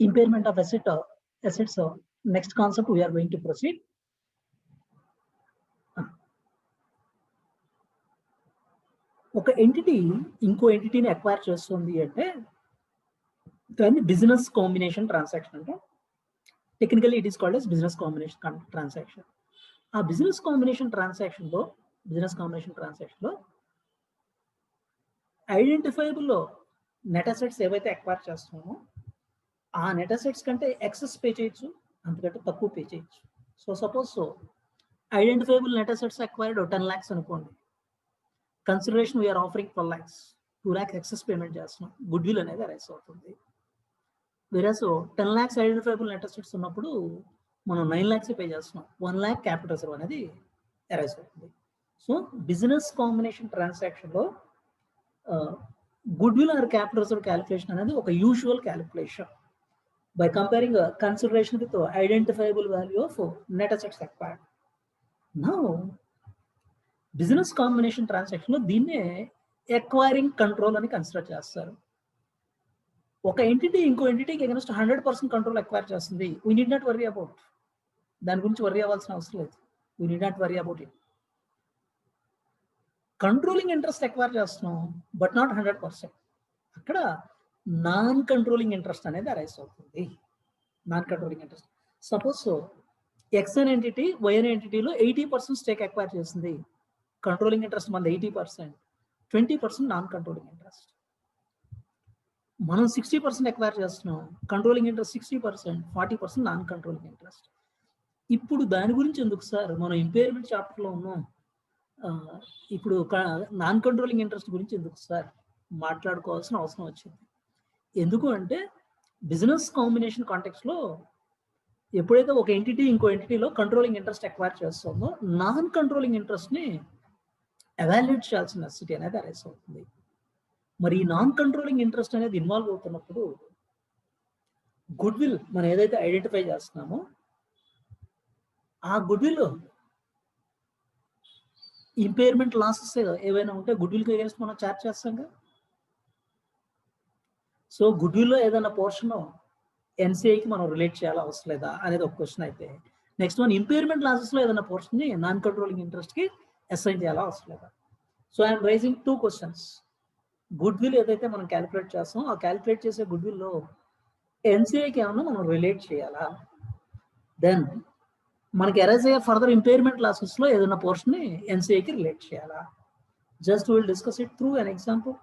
impairment of assets. Next concept we are going to proceed. ఒక entity ఇంకో ఎంటిటీని acquire చేస్తుంది అంటే దాన్ని బిజినెస్ కాంబినేషన్ ట్రాన్సాక్షన్ అంటే technically it is called as business combination transaction. ఆ బిజినెస్ కాంబినేషన్ ట్రాన్సాక్షన్లో ఐడెంటిఫైబుల్ నెట్ అసెట్స్ ఏవైతే అక్వైర్ చేస్తున్నామో ఆ నెట్ అసెట్స్ కంటే ఎక్సెస్ పే చేయొచ్చు, అంతకంటే తక్కువ పే చేయొచ్చు. So suppose identifiable net assets acquired 10 lakhs అనుకోండి, consideration we are offering 12 lakhs, 2 lakhs excess payment చేస్తున్నాం, గుడ్ విల్ అనేది అరైజ్ అవుతుంది. Whereas 10 lakhs identifiable net assets ఉన్నప్పుడు మనం 9 lakhs పే చేస్తున్నాం, 1 lakh క్యాపిటల్ రిజర్వ్ అనేది అరైజ్ అవుతుంది. సో బిజినెస్ కాంబినేషన్ ట్రాన్సాక్షన్లో good will or capital reserve calculation అనేది ఒక usual calculation by comparing a consideration with the identifiable value of net assets acquired. Now, business combination transaction లో దీన్నే acquiring control అని consider చేస్తారు. ఒక entity ఇంకో ఎంటిటీకి against 100% control acquire చేస్తుంది. We need not worry about, దాని గురించి వరీ అవ్వాల్సిన అవసరం లేదు. We need not worry about it. Controlling interest acquire చేస్తున్నాం బట్ నాట్ 100%. అక్కడ నాన్ కంట్రోలింగ్ ఇంట్రెస్ట్ అనేది అరైజ్ అవుతుంది. Non controlling interest suppose X అనే ఎంటిటీ వై అనే ఎంటిటీలో 80% స్టేక్ అక్వైర్ చేసింది. కంట్రోలింగ్ ఇంట్రెస్ట్ మనది 80%, 20% నాన్ కంట్రోలింగ్ ఇంట్రెస్ట్. మనం 60% అక్వైర్ చేస్తున్నాం, controlling interest 60%, 40% non controlling interest. ఇప్పుడు దాని గురించి ఎందుకు సార్, మనం ఇంపైర్మెంట్ చాప్టర్లో ఉన్నాం, ఇప్పుడు నాన్ కంట్రోలింగ్ ఇంట్రెస్ట్ గురించి ఎందుకు సార్ మాట్లాడుకోవాల్సిన అవసరం వచ్చింది. ఎందుకు అంటే బిజినెస్ కాంబినేషన్ కాంటెక్స్లో ఎప్పుడైతే ఒక ఎంటిటీ ఇంకో ఎంటిటీలో కంట్రోలింగ్ ఇంట్రెస్ట్ అక్వైర్ చేస్తుందో నాన్ కంట్రోలింగ్ ఇంట్రెస్ట్ని ఎవాల్యుయేట్ చేయాల్సిన నెసెసిటీ అనేది అరైజ్ అవుతుంది. మరి ఈ నాన్ కంట్రోలింగ్ ఇంట్రెస్ట్ అనేది ఇన్వాల్వ్ అవుతున్నప్పుడు గుడ్ విల్ మనం ఏదైతే ఐడెంటిఫై చేస్తున్నామో ఆ గుడ్ విల్ ఇంపైర్మెంట్ లాసెస్ ఏవైనా ఉంటే గుడ్ విల్కి అగైన్స్ట్ మనం చార్జ్ చేస్తాం కదా. సో గుడ్ విల్లో ఏదైనా పోర్షన్ ఎన్సిఐకి మనం రిలేట్ చేయాలా అవసరం లేదా అనేది ఒక క్వశ్చన్ అయితే, నెక్స్ట్ వన్ ఇంపైర్మెంట్ లాసెస్లో ఏదైనా పోర్షన్ని నాన్ కంట్రోలింగ్ ఇంట్రెస్ట్కి అసైన్ చేయాలా అవసరం లేదా. So I'm raising 2 questions. Goodwill ఏదైతే మనం క్యాలిక్యులేట్ చేస్తామో ఆ క్యాలిక్యులేట్ చేసే గుడ్ విల్లో ఎన్సిఐకి ఏమన్నా మనం రిలేట్ చేయాలా, దెన్ మనకి అరైజ్ అయ్యే ఫర్దర్ ఇంపైర్మెంట్ లాసెస్లో ఏదైనా పోర్షన్ని ఎన్సిఐకి రిలేట్ చేయాలా. Just will discuss it through an example.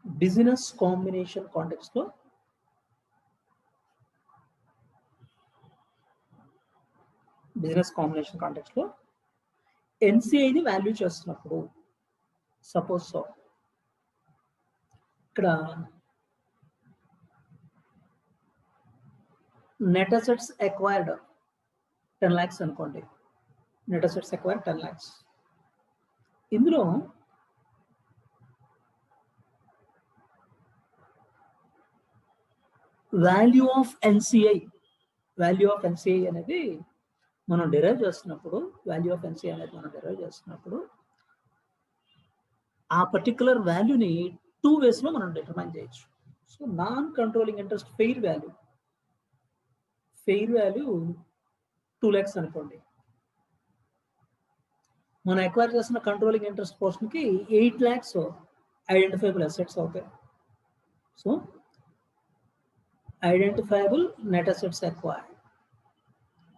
Business combination కాంటెక్స్ట్లో ఎన్సిఐని వాల్యూ చేస్తున్నప్పుడు సపోజ్ ఇక్కడ నెట్ అసెట్స్ అక్వైర్డ్ 10 lakhs అనుకోండి, నెట్ అసెట్స్ అక్వైర్డ్ 10 lakhs. ఇందులో వాల్యూ ఆఫ్ ఎన్సిఐ అనేది మనం డిరైవ్ చేస్తున్నప్పుడు ఆ పర్టికులర్ వాల్యూని 2 waysలో మనం డిటర్మైన్ చేయొచ్చు. So non controlling interest fair value 2 lakhs అనుకోండి, మనం అక్వైర్ చేస్తున్న కంట్రోలింగ్ ఇంట్రెస్ట్ పోర్షన్కి 8 lakhs ఐడెంటిఫైబుల్ అసెట్స్ అవుతాయి. So identifiable net assets acquired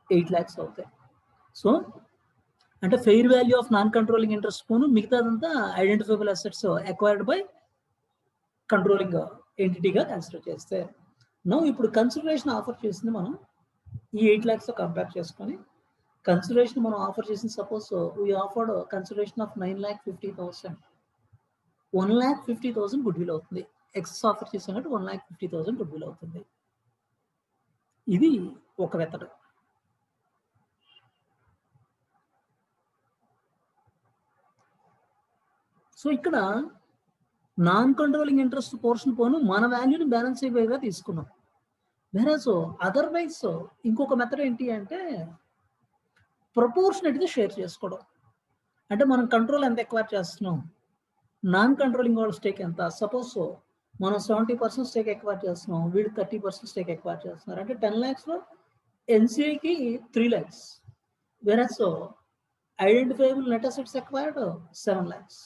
8 lakhs అవుతాయి. సో అంటే fair value of non controlling interest పోను మిగతాదంతా identifiable assets acquired by controlling ఎంటిటీగా కన్సిడర్ చేస్తే, నో ఇప్పుడు కన్సిడరేషన్ ఆఫర్ చేసింది మనం ఈ 8 lakhs కంపేర్ చేసుకొని కన్సిడరేషన్ మనం ఆఫర్ చేసింది suppose we offered consideration of 9,50,000, 1,50,000 good will అవుతుంది. ఎక్సెస్ ఆఫర్ చేసినట్టు 1,50,000 గుడ్ విల్ అవుతుంది. ఇది ఒక మెథడ్. సో ఇక్కడ నాన్ కంట్రోలింగ్ ఇంట్రెస్ట్ పోర్షన్ పోను మన వాల్యూని బ్యాలెన్స్ అయిపోయేగా తీసుకున్నాం. వేరేస్ అదర్వైజ్ ఇంకొక మెథడ్ ఏంటి అంటే ప్రపోర్షనేట్గా షేర్ చేసుకోవడం. అంటే మనం కంట్రోల్ ఎంత ఎక్వైర్ చేస్తున్నాం నాన్ కంట్రోలింగ్ వాళ్ళ స్టేక్ ఎంత? సపోజ్ మనం 70% స్టేక్ ఎక్వైర్ చేస్తున్నాం, వీడు 30% స్టేక్ ఎక్వైర్ చేస్తున్నారు. అంటే 10 lakhs లో ఎన్సిఐకి 3 lakhs. Versus identifiable net assets acquired 7 lakhs.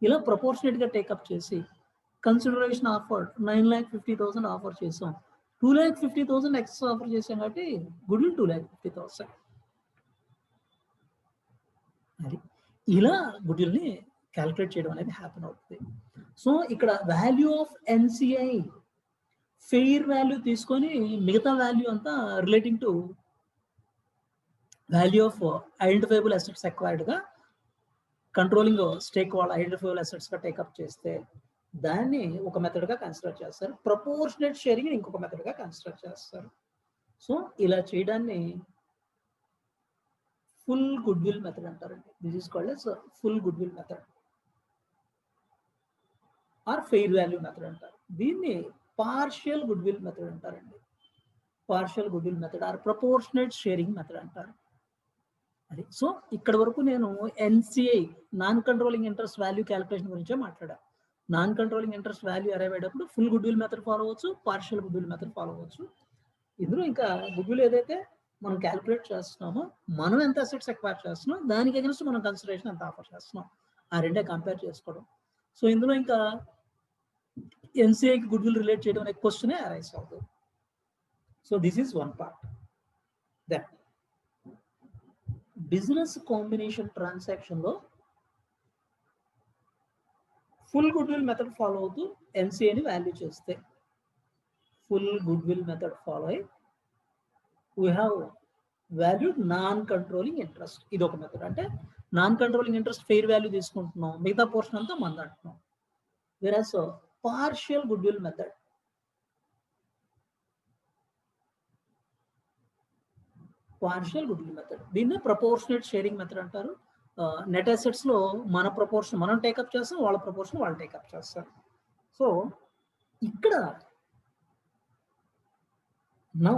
ఇలా ప్రపోర్షనేట్ గా టేకప్ చేసి కన్సిడరేషన్ ఆఫర్డ్ 9,50,000 ఆఫర్ చేసాం. 2,50,000 ఎక్స్ట్రా ఆఫర్ చేసాం కాబట్టి గుడ్ విల్ 2,50,000. అది ఇలా గుడ్ విల్ ని క్యాలిక్యులేట్ చేయడం అనేది హ్యాపెన్ అవుతుంది. సో ఇక్కడ వాల్యూ ఆఫ్ ఎన్సిఐ ఫెయిర్ వాల్యూ తీసుకొని మిగతా వాల్యూ అంతా relating to value of identifiable assets acquired గా కంట్రోలింగ్ స్టేక్ వాళ్ళ ఐడెంటిఫైబుల్ అసెట్స్ గా టేకప్ చేస్తే దాన్ని ఒక మెథడ్ గా కన్సిడర్ చేస్తారు. ప్రపోర్షనేట్ షేరింగ్ ఇంకొక మెథడ్ గా కన్సిడర్ చేస్తారు. సో ఇలా చేయడాన్ని ఫుల్ గుడ్ విల్ మెథడ్ అంటారండి. This is called yes full goodwill method are fair value method అంటారు. దీన్ని పార్షియల్ గుడ్ విల్ మెథడ్ అంటారండి. Partial goodwill method or proportionate sharing method అంటారు. అది సో ఇక్కడ వరకు నేను NCI non controlling interest value calculation గురించే మాట్లాడాను. Non controlling interest value arrive అయ్యేటప్పుడు full goodwill method follow అవ్వచ్చు, partial goodwill method follow అవ్వచ్చు. ఇందులో ఇంకా గుడ్ విల్ ఏదైతే మనం క్యాలిక్యులేట్ చేస్తున్నామో, మనం ఎంత అసెట్స్ ఎక్వైర్ చేస్తున్నాం, దానికి అగెన్స్ట్ మనం కన్సిడరేషన్ ఎంత ఆఫర్ చేస్తున్నాం, ఆ రెండే కంపేర్ చేసుకోవడం. సో ఇందులో ఇంకా ఎన్సిఐకి గుడ్ విల్ రిలేట్ చేయడం అనే క్వశ్చనే అరైజ్ అవుతుంది. So this is one part. Then business combination transaction లో full goodwill method follow అవుతూ ఎన్సిఐని వాల్యూ చేస్తే, full goodwill method follow అయ్యి we have valued non controlling interest. ఇది ఒక మెథడ్. అంటే non controlling interest fair value తీసుకుంటున్నాం, మిగతా పోర్షన్ అంతా మంది అంటున్నాం. Versus partial goodwill method, partial goodwill method దీన్ని ప్రపోర్షనేట్ షేరింగ్ మెథడ్ అంటారు. నెట్ అసెట్స్ లో మన ప్రపోర్షన్ మనం టేకప్ చేస్తాం, వాళ్ళ ప్రపోర్షన్ వాళ్ళు టేకప్ చేస్తారు. సో ఇక్కడ నౌ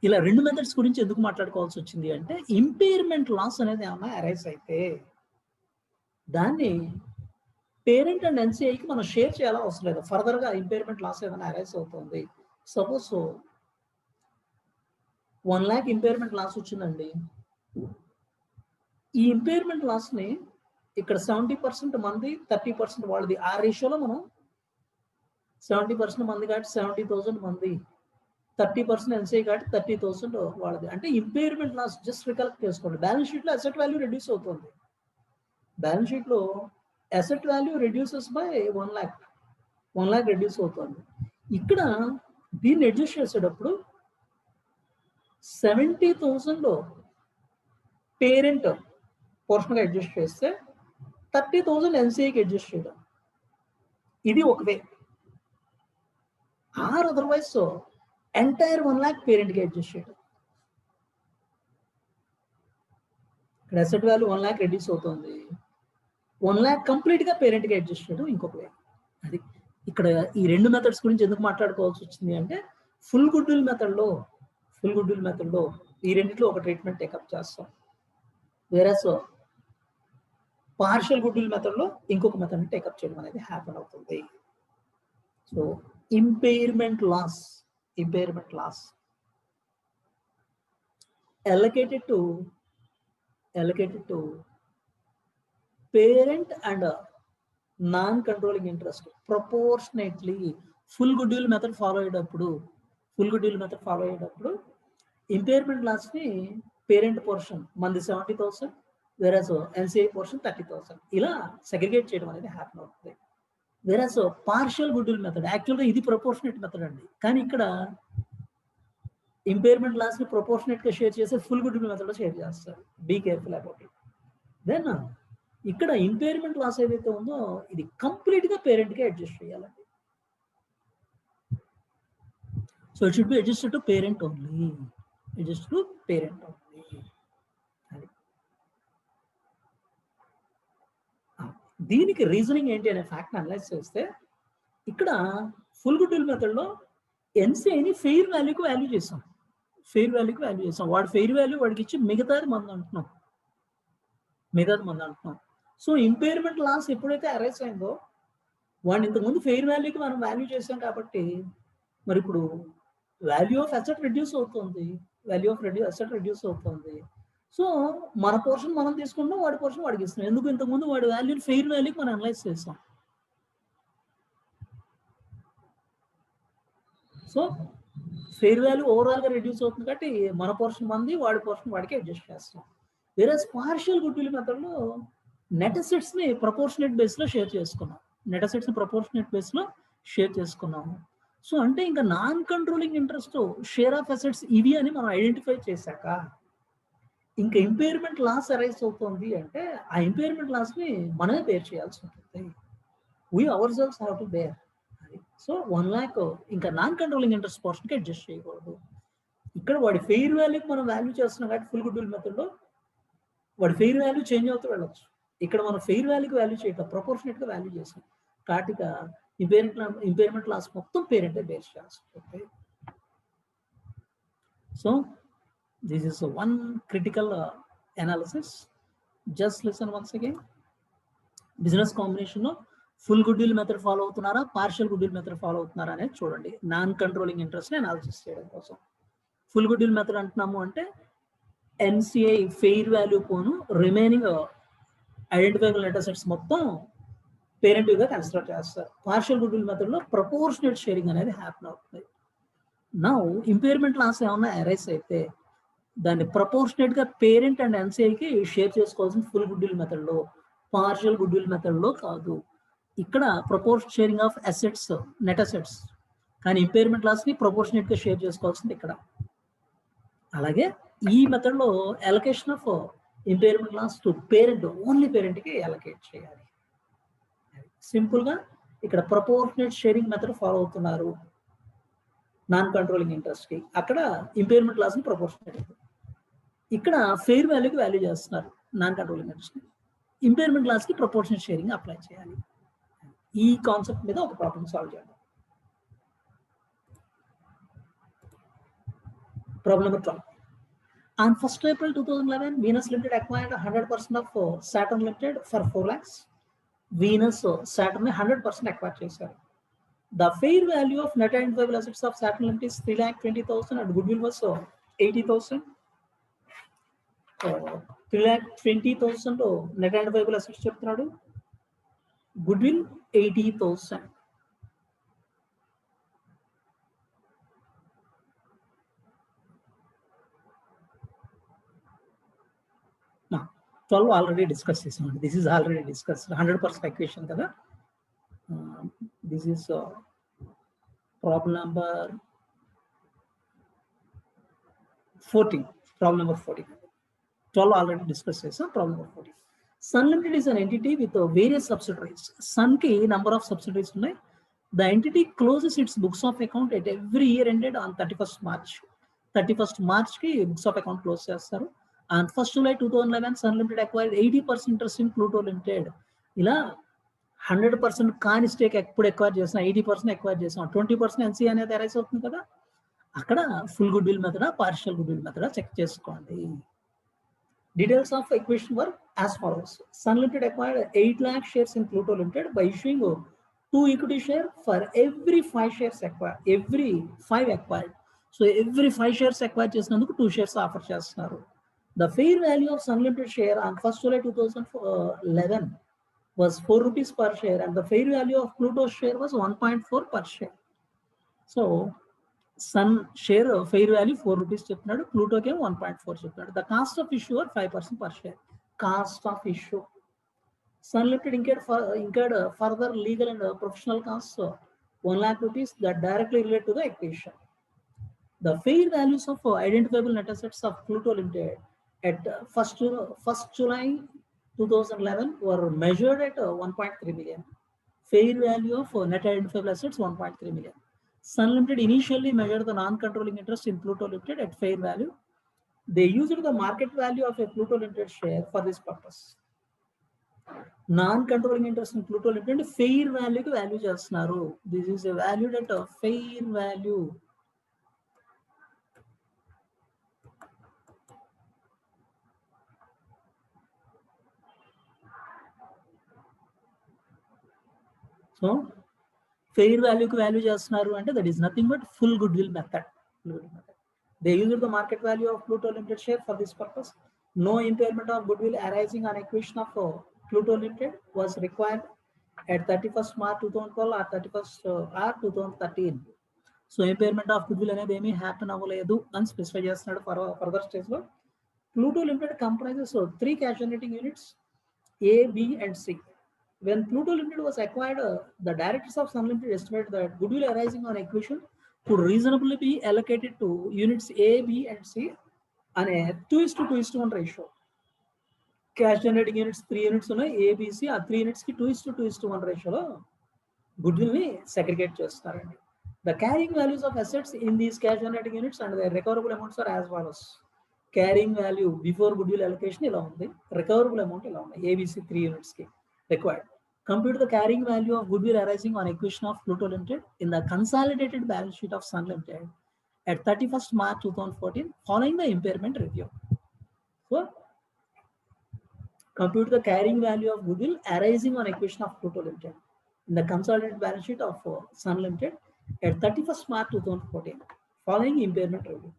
ఇలా రెండు మెథడ్స్ గురించి ఎందుకు మాట్లాడుకోవాల్సి వచ్చింది అంటే, ఇంపైర్మెంట్ లాస్ అనేది ఏమన్నా అరైజ్ అయితే దాన్ని పేరెంట్ అండ్ ఎన్సిఐకి మనం షేర్ చేయాలా అవసరం లేదు. ఫర్దర్ గా ఇంపైర్మెంట్ లాస్ ఏదైనా అరైజ్ అవుతుంది, సపోజ్ 1 lakh ఇంపైర్మెంట్ లాస్ వచ్చిందండి. ఈ ఇంపైర్మెంట్ లాస్ ని ఇక్కడ 70% మంది 30% వాళ్ళది, ఆ రేషియోలో మనం 70% మంది కాబట్టి 70,000 మంది, 30% ఎన్సిఐ కాబట్టి 30,000 వాళ్ళది. అంటే ఇంపైర్మెంట్ లాస్ జస్ట్ రికలెక్ట్ చేసుకోండి. బ్యాలెన్స్ షీట్ లో అసెట్ వాల్యూ రెడ్యూస్ అవుతుంది. బ్యాలెన్స్ షీట్ లో asset value reduces by 1 lakh, 1 lakh reduce అవుతుంది. ఇక్కడ దీన్ని అడ్జస్ట్ చేసేటప్పుడు 70,000 పేరెంట్ పోర్షన్ గా అడ్జస్ట్ చేస్తే 30,000 ఎన్సిఐకి అడ్జస్ట్ చేయడం, ఇది ఒక way. Or otherwise entire 1 lakh parent కి అడ్జస్ట్ చేయడం. ఇక్కడ అసెట్ వాల్యూ 1 lakh రెడ్యూస్ అవుతుంది, 1 lakh కంప్లీట్ గా పేరెంట్ కి అడ్జస్ట్ చేయడం ఇంకొక వే. అది ఇక్కడ ఈ రెండు మెథడ్స్ గురించి ఎందుకు మాట్లాడుకోవాల్సి వచ్చింది అంటే, ఫుల్ గుడ్ విల్ మెథడ్ లో ఈ రెండిట్లో ఒక ట్రీట్మెంట్ టేకప్ చేస్తాం. Versus partial goodwill method లో ఇంకొక మెథడ్ టేకప్ చేయడం అనేది హ్యాపెన్ అవుతుంది. So impairment loss allocated to parent and non-controlling interest proportionately. Full goodwill method follow అయ్యేటప్పుడు ఇంపైర్మెంట్ లాస్ ని పేరెంట్ పోర్షన్ మంది 70,000, వేరస్ ఎన్సిఐ పోర్షన్ 30,000, ఇలా సెగ్రిగేట్ చేయడం అనేది హ్యాపెన్ అవుతుంది. Versus partial goodwill method యాక్చువల్గా ఇది ప్రపోర్షనేట్ మెథడ్ అండి, కానీ ఇక్కడ ఇంపైర్మెంట్ లాస్ ని ప్రపోర్షనేట్ గా షేర్ చేసి ఫుల్ గుడ్ విల్ మెథడ్ లో షేర్ చేస్తారు. Be careful about it. Then ఇక్కడ ఇంపైర్మెంట్ లాస్ ఏదైతే ఉందో ఇది కంప్లీట్ గా పేరెంట్ కి అడ్జస్ట్ చేయాలండి. So it should be adjusted to parent only. దీనికి రీజనింగ్ ఏంటి అనే ఫ్యాక్ట్ అనలైజ్ చేస్తే, ఇక్కడ ఫుల్ గుడ్ విల్ మెథడ్ లో ఎన్సిఐని ఫెయిర్ వాల్యూకి వాల్యూ చేసాం. వాడు ఫెయిర్ వాల్యూ వాడికి ఇచ్చి మిగతాది మనం అంటున్నాం. మిగతాది మనం అంటున్నాం. సో ఇంపైర్మెంట్ లాస్ ఎప్పుడైతే అరైజ్ అయిందో వాడిని ఇంతకుముందు ఫెయిర్ వాల్యూకి మనం వాల్యూ చేసాం కాబట్టి మరి ఇప్పుడు వాల్యూ ఆఫ్ అసెట్ రెడ్యూస్ అవుతుంది, వాల్యూ ఆఫ్ అసెట్ రెడ్యూస్ అవుతుంది. సో మన పోర్షన్ మనం తీసుకుంటాం, వాడి పోర్షన్ వాడికి ఇస్తున్నాం. ఎందుకు ఇంతకుముందు వాడి వాల్యూని ఫెయిర్ వాల్యూకి మనం అనలైజ్ చేస్తాం. సో ఫెయిర్ వాల్యూ ఓవరాల్గా రెడ్యూస్ అవుతుంది కాబట్టి మన పోర్షన్ మంది, వాడి పోర్షన్ వాడికి అడ్జస్ట్ చేస్తాం. వేరే పార్షియల్ గుడ్ విల్ మెథడ్లో నెట్ అసెట్స్ని ప్రపోర్షనేట్ బేస్లో షేర్ చేసుకున్నాం. నెట్ అసెట్స్ని ప్రపోర్షనేట్ బేస్లో షేర్ చేసుకున్నాము. సో అంటే ఇంకా non controlling interest, share of assets ఇవి అని మనం ఐడెంటిఫై చేశాక ఇంకా ఇంపైర్మెంట్ లాస్ అరైజ్ అవుతుంది అంటే ఆ ఇంపైర్మెంట్ లాస్ని మనమే బేర్ చేయాల్సి ఉంటుంది. We ourselves have to bear. So 1 lakh ఇంకా నాన్ కంట్రోలింగ్ ఇంట్రెస్ట్ పోర్షన్కి అడ్జస్ట్ చేయకూడదు. ఇక్కడ వాడి ఫెయిర్ వాల్యూకి మనం వాల్యూ చేస్తున్నాం కాబట్టి ఫుల్ గుడ్ విల్ మెథడ్లో వాడి ఫెయిర్ వాల్యూ చేంజ్ అవుతూ వెళ్ళొచ్చు. ఇక్కడ మనం ఫెయిర్ వాల్యూకి వాల్యూ చేయటం ప్రపోర్షనేట్గా వాల్యూ చేసాం కాబట్టి ఇంపైర్మెంట్ లాస్ మొత్తం పేరెంటే బేర్ చేయాల్సి ఉంటుంది. So this is one critical analysis. Just listen once again. Business combination full goodwill method follow అవుతున్నారా, partial goodwill method follow అవుతున్నారా అనేది చూడండి. నాన్ కంట్రోలింగ్ ఇంట్రెస్ట్ అనాలిసిస్ చేయడం కోసం ఫుల్ గుడ్ విల్ మెథడ్ అంటున్నాము అంటే ఎన్సిఐ ఫెయిర్ వాల్యూ పోను remaining identifiable net assets మొత్తం పేరెంట్గా consider చేస్తారు. పార్షియల్ గుడ్ విల్ మెథడ్లో ప్రపోర్షనేట్ షేరింగ్ అనేది హ్యాపన్ అవుతుంది. నౌ ఇంపైర్మెంట్ లాస్ ఏమన్నా అరైజ్ అయితే దాన్ని ప్రపోర్షనేట్ గా పేరెంట్ అండ్ ఎన్సిఐకి షేర్ చేసుకోవాల్సిన ఫుల్ గుడ్ విల్ మెథడ్లో, పార్షియల్ గుడ్ విల్ మెథడ్లో కాదు. ఇక్కడ proportion sharing of assets, net assets, కానీ ఇంపైర్మెంట్ లాస్ ని ప్రపోర్షనేట్ గా షేర్ చేసుకోవాల్సింది ఇక్కడ. అలాగే ఈ మెథడ్లో allocation of impairment loss to parent, only parent కి అలొకేట్ చేయాలి. సింపుల్ గా ఇక్కడ ప్రపోర్షనేట్ షేరింగ్ మెథడ్ ఫాలో అవుతున్నారు నాన్ కంట్రోలింగ్ ఇంట్రెస్ట్ కి, అక్కడ ఇంపైర్మెంట్ లాస్ ని ప్రపోర్షనేట్, ఇక్కడ ఫెయిర్ వాల్యూకి వాల్యూ చేస్తున్నారు నాన్ కంట్రోలింగ్ ఇంట్రెస్ట్ ని, ఇంపైర్మెంట్ లాస్ కి ప్రపోర్షనేట్ షేరింగ్ అప్లై చేయాలి. ఈ కాన్సెప్ట్ మీద ఒక ప్రాబ్లం సాల్వ్ చేద్దాం. Problem number 12. On 1st April 2011, Venus Limited acquired 100% of Saturn Limited for 4 lakhs. Venus Saturn 100% acquired చేశారు. The fair value of net identifiable assets of Saturn Limited is 3,20,000 and goodwill was 80,000. 3,20,000 net identifiable assets చెప్తున్నాడు, goodwill 80,000. Now 12 already discussed చేసామండి. This is already discussed 100% equation కదా. This is problem number 14. Problem number 14. 12 already discussed చేసాం. Problem number 14. Sun Limited is an entity with various subsidiaries. Sun ki number of subsidiaries ఉన్నాయి. The entity closes its books of account at every year ended on 31st March. 31st March ki books of account close చేస్తారు. On 1st July 2011, Sun Limited acquired 80% interest in Pluto Limited. ఇలా 100% కాని stake ఎప్పుడు acquire చేసినా 80% acquire చేసినా 20% NC అనేది arise అవుతుంది కదా. అక్కడ ఫుల్ గుడ్ విల్ మెథడా, పార్షియల్ గుడ్ విల్ మెథడా చెక్ చేసుకోండి. Details of equation were as follows. Sun Limited acquired 8 lakh shares in Pluto Limited by issuing 2 equity share for every 5 shares acquired. Every 5 acquired. So every 5 shares acquired చేసినందుకు 2 shares offer చేస్తున్నారు. The fair value of Sun Limited share on 1st July 2011 was 4 rupees per share and the fair value of Pluto's share was 1.4 per share. So Sun share fair value 4 rupees చెప్తున్నాడు, ప్లూటోకి 1.4 చెప్తున్నాడు. The cost of issue 5% per share. Cost of issue Sun Limited incurred further legal and professional costs 1 lakh rupees that directly relate to the acquisition. The fair values of identifiable net assets of Pluto Limited at 1st July 2011 were measured at 1.3 million. Fair value of net identifiable assets 1.3 million. Sun Limited initially measured the non-controlling interest in Pluto Limited at fair value. They used the market value of a Pluto Limited share for this purpose. Non-controlling interest in Pluto Limited fair value ki value చేస్తున్నారు. This is a valued at a fair value. So fair వాల్యూకి value చేస్తున్నారు అంటే that is nothing but full goodwill method. They used the market value of Pluto Limited share for this purpose. No impairment of goodwill arising on acquisition of Pluto Limited was required at 31st March 2012 or 31st or 2013. So impairment of goodwill అనేది ఏమీ happen అవ్వలేదు అని specify చేస్తున్నాడు further stage లో. Pluto Limited comprises of 3 cash generating units A, B and C. When Pluto Limited was acquired, the directors of Sun Limited estimated that goodwill arising on acquisition could reasonably be allocated to units A, B and C on a 2:1 ratio. Cash generating units 3 units ఉన్నాయి, A, B, C ఆ 3 units కి 2:1 రేషియోలో goodwill ని segregate చేస్తారండి. The carrying values of assets in these cash generating units and their recoverable amounts are as follows. Carrying value before goodwill allocation ఇలా ఉంది, recoverable amount ఇలా ఉంది, ABC 3 units కి required. Compute the carrying value of goodwill arising on acquisition of Pluto Limited in the consolidated balance sheet of Sun Limited at 31st March 2014 following the impairment review. So, compute the carrying value of goodwill arising on acquisition of Pluto Limited in the consolidated balance sheet of Sun Limited at 31st March 2014 following impairment review.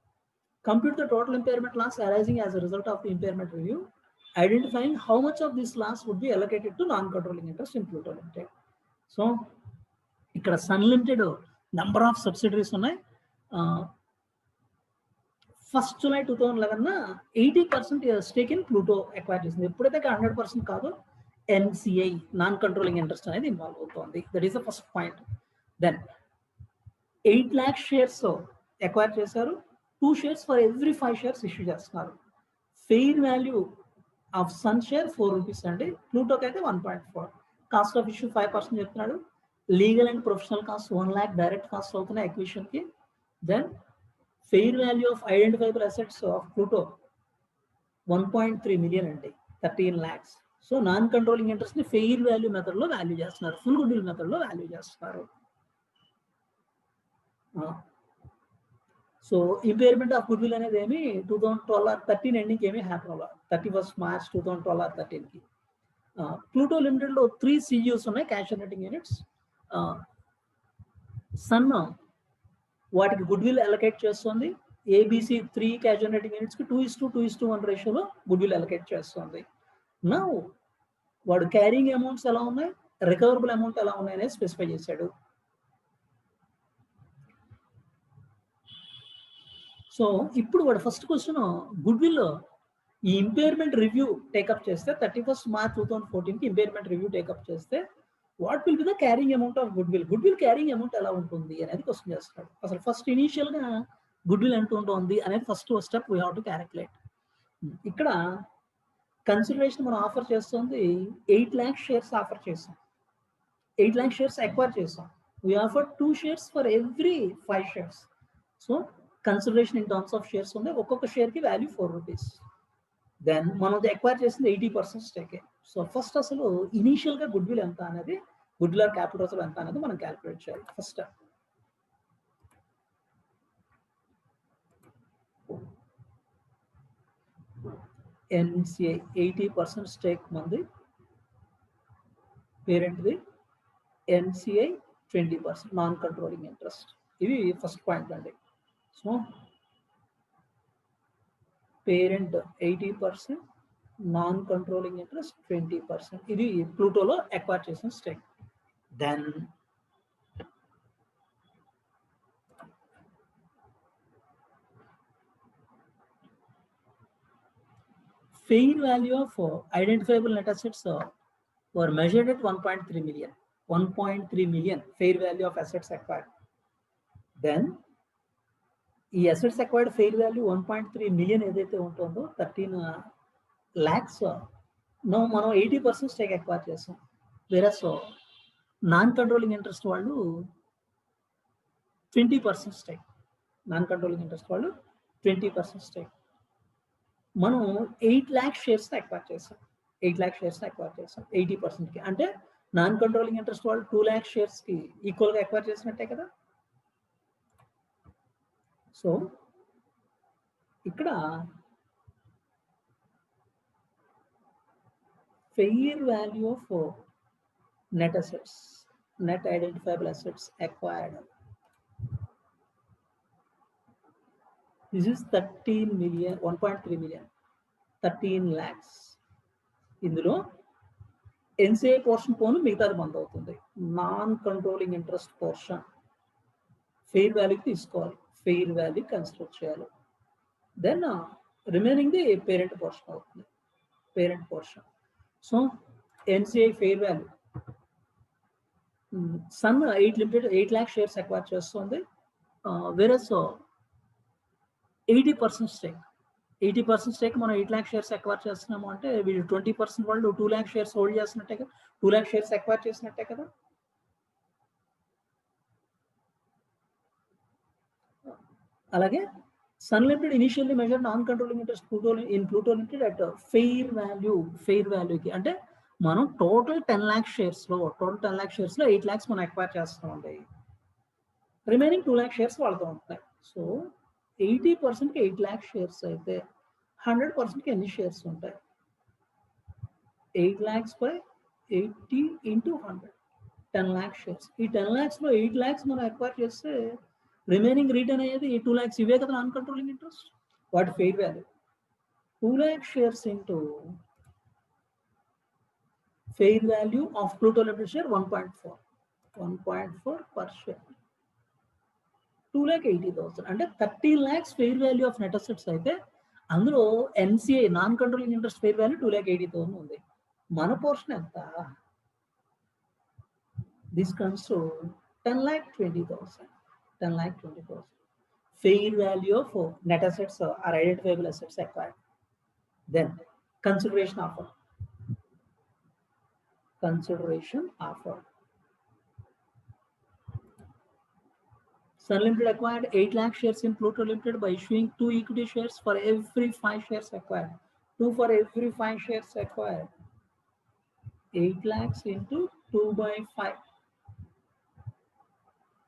Compute the total impairment loss arising as a result of the impairment review, identifying how much of this loss would be allocated to non-controlling interest in Pluto Limited. So, ఇక్కడ Sun limited number of subsidiaries ఉన్నాయి. 1st July 2011 80% stake in Pluto acquire చేసింది. ఎప్పుడైతే 100% కాదో NCI non controlling interest అనేది involve అవుతుంది. That is the first point. Then 8 lakh shares acquire చేశారు. 2 shares for every 5 shares issue చేస్తున్నారు. Fair value of Sun share 4 rupees అండి. ప్లూటోకి అయితే 1.4. Cost of issue 5% చెప్తున్నాడు. Legal and professional cost 1 lakh direct cost అవుతున్నాయి acquisition కి. Then fair value of identifiable assets of Pluto 1.3 million అండి, 13 lakhs. So non controlling interest ని fair value method లో value చేస్తున్నారు, full goodwill method లో value చేస్తున్నారు. So impairment of goodwill అనేది ఏమి 2012 or 13 ఎండింగ్ ఏమి హ్యాపన్ అవ్వాలి, 31st March 2012 or 13 కి. ప్లూటో లిమిటెడ్ లో 3 CUs ఉన్నాయి, క్యాష్ జనరేటింగ్ యూనిట్స్. సన్ వాటికి గుడ్ విల్ అలొకేట్ చేస్తుంది. ABC 3 క్యాష్ జనరేటింగ్ యూనిట్స్ కి 2:1 రేషియోలో గుడ్ విల్ అలొకేట్ చేస్తుంది. నా వాడు క్యారింగ్ అమౌంట్స్ ఎలా ఉన్నాయి, రికవరబుల్ అమౌంట్ ఎలా ఉన్నాయి అనేది స్పెసిఫై చేశాడు. సో ఇప్పుడు వాడు ఫస్ట్ క్వశ్చన్ గుడ్ విల్ ఈ ఇంపేర్మెంట్ రివ్యూ టేకప్ చేస్తే 31st March 2014 కి ఇంపేర్మెంట్ రివ్యూ టేకప్ చేస్తే what will be the carrying amount of good will, good will carrying amount ఎలా ఉంటుంది అనేది క్వశ్చన్ చేస్తున్నాడు. అసలు ఫస్ట్ ఇనీషియల్ గా గుడ్ విల్ ఎంత ఉంటుంది అనేది first step we have to calculate. ఇక్కడ కన్సిడరేషన్ మనం ఆఫర్ చేస్తుంది 8 lakh షేర్స్ ఆఫర్ చేసాం, 8 lakh షేర్స్ ఎక్వైర్ చేసాం. We offer 2 shares for every 5 shares. So consideration in terms of shares ఉంది, ఒక్కొక్క షేర్ కి వాల్యూ 4 rupees. దెన్ మనం ఎక్వైర్ చేసింది 80% స్టేకే. సో ఫస్ట్ అసలు ఇనీషియల్ గా గుడ్ విల్ ఎంత అనేది, గుడ్ విల్ ఆర్ క్యాపిటల్ అసలు ఎంత అనేది మనం క్యాలిక్యులేట్ చేయాలి. ఫస్ట్ NCI 80% స్టేక్ మంది, పేరెంట్ది NCI 20% నాన్ కంట్రోలింగ్ ఇంట్రెస్ట్. ఇవి ఫస్ట్ పాయింట్ అండి. So parent 80%, non controlling interest 20%. ఇది ప్లూటోలో ఎక్వైర్ చేసిన stake. Then fair value of identifiable net assets were measured at 1.3 million. 1.3 million fair value of assets acquired. Then ఈ assets acquired fair value 1.3 million ఏదైతే ఉంటుందో 13 lakhs మనం 80% stake acquire చేస్తాం. వేరస్ non controlling interest వాళ్ళు 20% stake, non controlling interest వాళ్ళు 20% stake. మనం 8 lakh shares acquire చేస్తాం, 8 lakh shares acquire చేస్తాం 80% కి. అంటే నాన్ కంట్రోలింగ్ ఇంట్రెస్ట్ వాళ్ళు 2 lakh షేర్స్ కి ఈక్వల్ గా ఎక్వైర్ చేసినట్టే కదా. సో ఇక్కడ fair value of net assets net identifiable assets acquired. This is 13 million, 1.3 million, 13 lakhs. ఇందులో ఎన్సిఐ పోర్షన్ పోను మిగతాది బంద్ అవుతుంది. Non controlling interest portion fair వాల్యూకి తీసుకోవాలి, ఫెయిర్ వాల్యూ కన్సిడర్ చేయాలి. Then remaining the parent portion అవుతుంది, parent portion. So NCI fair value Sun 8 limited 8 lakh shares acquire చేస్తుంది. Versus 80% stake, 80% stake మనం 8 lakh షేర్స్ అక్వైర్ చేస్తున్నాము అంటే వీళ్ళు 20% వాళ్ళు 2 lakh షేర్స్ హోల్డ్ చేసినట్టే కదా, 2 lakh షేర్స్ అక్వైర్ చేసినట్టే కదా. అలాగే Sun limited initially measure non controlling interest Pluto limited at fair వాల్యూకి, అంటే మనం టోటల్ 10 lakh షేర్స్లో 8 lakhs మనం అక్వైర్ చేస్తామండి. రిమైనింగ్ 2 lakh షేర్స్ వాళ్ళతో ఉంటాయి. సో 80%కి 8 lakh షేర్స్ అయితే 100%కి ఎన్ని షేర్స్ ఉంటాయి? 8 lakhs by 80 into 100, 10 lakh shares. ఈ 10 lakhsలో 8 lakhs మనం అక్వైర్ చేస్తే రిమైనింగ్ రిటర్న్ అయ్యేది ఈ 2 lakhs. ఇవే కదా నాన్ కంట్రోలింగ్ ఇంట్రెస్ట్, వాటి fair value. 2 lakh shares into fair value of Pluto limited share 1.4 per share, 2,80,000. అంటే 30 lakhs fair value of net assets అయితే అందులో ఎన్సిఐ non controlling interest fair value 2,80,000 ఉంది. మన పోర్షన్ ఎంత? This comes to 10,20,000. 10,20,000 fair value of net assets are identifiable assets acquired. Then consideration offer. Sun Limited acquired 8 lakh shares in Pluto Limited by issuing 2 equity shares for every 5 shares acquired. 2 for every 5 shares acquired. 8 lakhs into 2 by 5.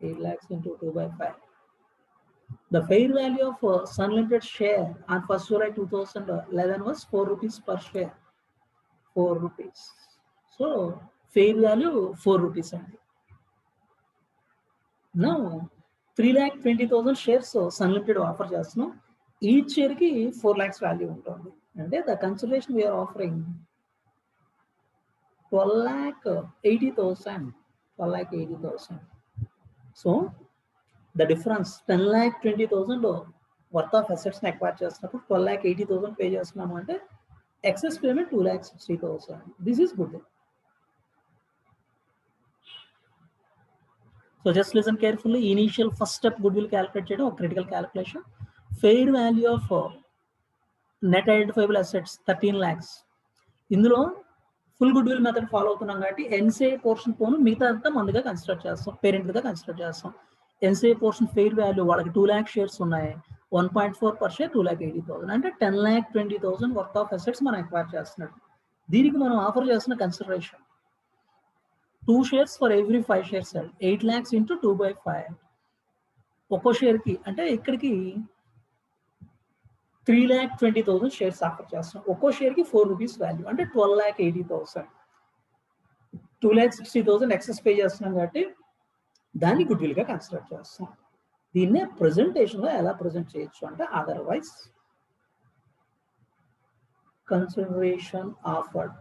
8 lakhs into 2 by 5. The fair value of Sun Limited share on 1st July 2011 was 4 rupees per share. 4 rupees. So fair value 4 rupees only. Now 3,20,000 shares Sun Limited offer చేస్తున్నాం. Each share కి 4 lakhs value ఉంటుంది. అంటే the consideration we are offering 12,80,000. So the difference 10,20,000 worth of assets ని acquire చేస్తున్నప్పుడు 12,80,000 pay చేస్తున్నాము అంటే excess payment 2,60,000. This is good. So just listen carefully. Initial first step goodwill calculate చేయడం ఒక critical calculation. Fair value of net identifiable assets 13 lakhs. ఇందులో full goodwill method follow అవుతున్నాం కాబట్టి ఎన్సిఐ portion పోను మిగతా అంతా ముందుగా కన్సిడర్ చేస్తాం, పేరెంట్గా కన్సిడర్ చేస్తాం. ఎన్సిఐ పోర్షన్ ఫెయిర్ వాల్యూ వాళ్ళకి 2 lakh షేర్స్ ఉన్నాయి, 1.4 per share 2,80,000. అంటే 10,20,000 వర్త్ ఆఫ్ అసెట్స్ మనం అక్వైర్ చేస్తున్నట్టు. దీనికి మనం ఆఫర్ చేస్తున్న consideration 2 shares for every 5 shares. 8 lakhs into 2 by 5. ఒక్కో షేర్ కి అంటే ఇక్కడికి 3,20,000 షేర్స్ ఆఫర్ చేస్తాం. ఒక్కో షేర్ కి 4 rupees వాల్యూ అంటే 12,80,000. 2,60,000 ఎక్సెస్ పే చేస్తున్నాం కాబట్టి దాన్ని గుడ్విల్ గా కన్సిడర్ చేస్తాం. దీన్నే ప్రెజెంటేషన్ లో ఎలా ప్రెజెంట్ చేయొచ్చు అంటే అదర్వైజ్ కన్సిడరేషన్ ఆఫర్డ్.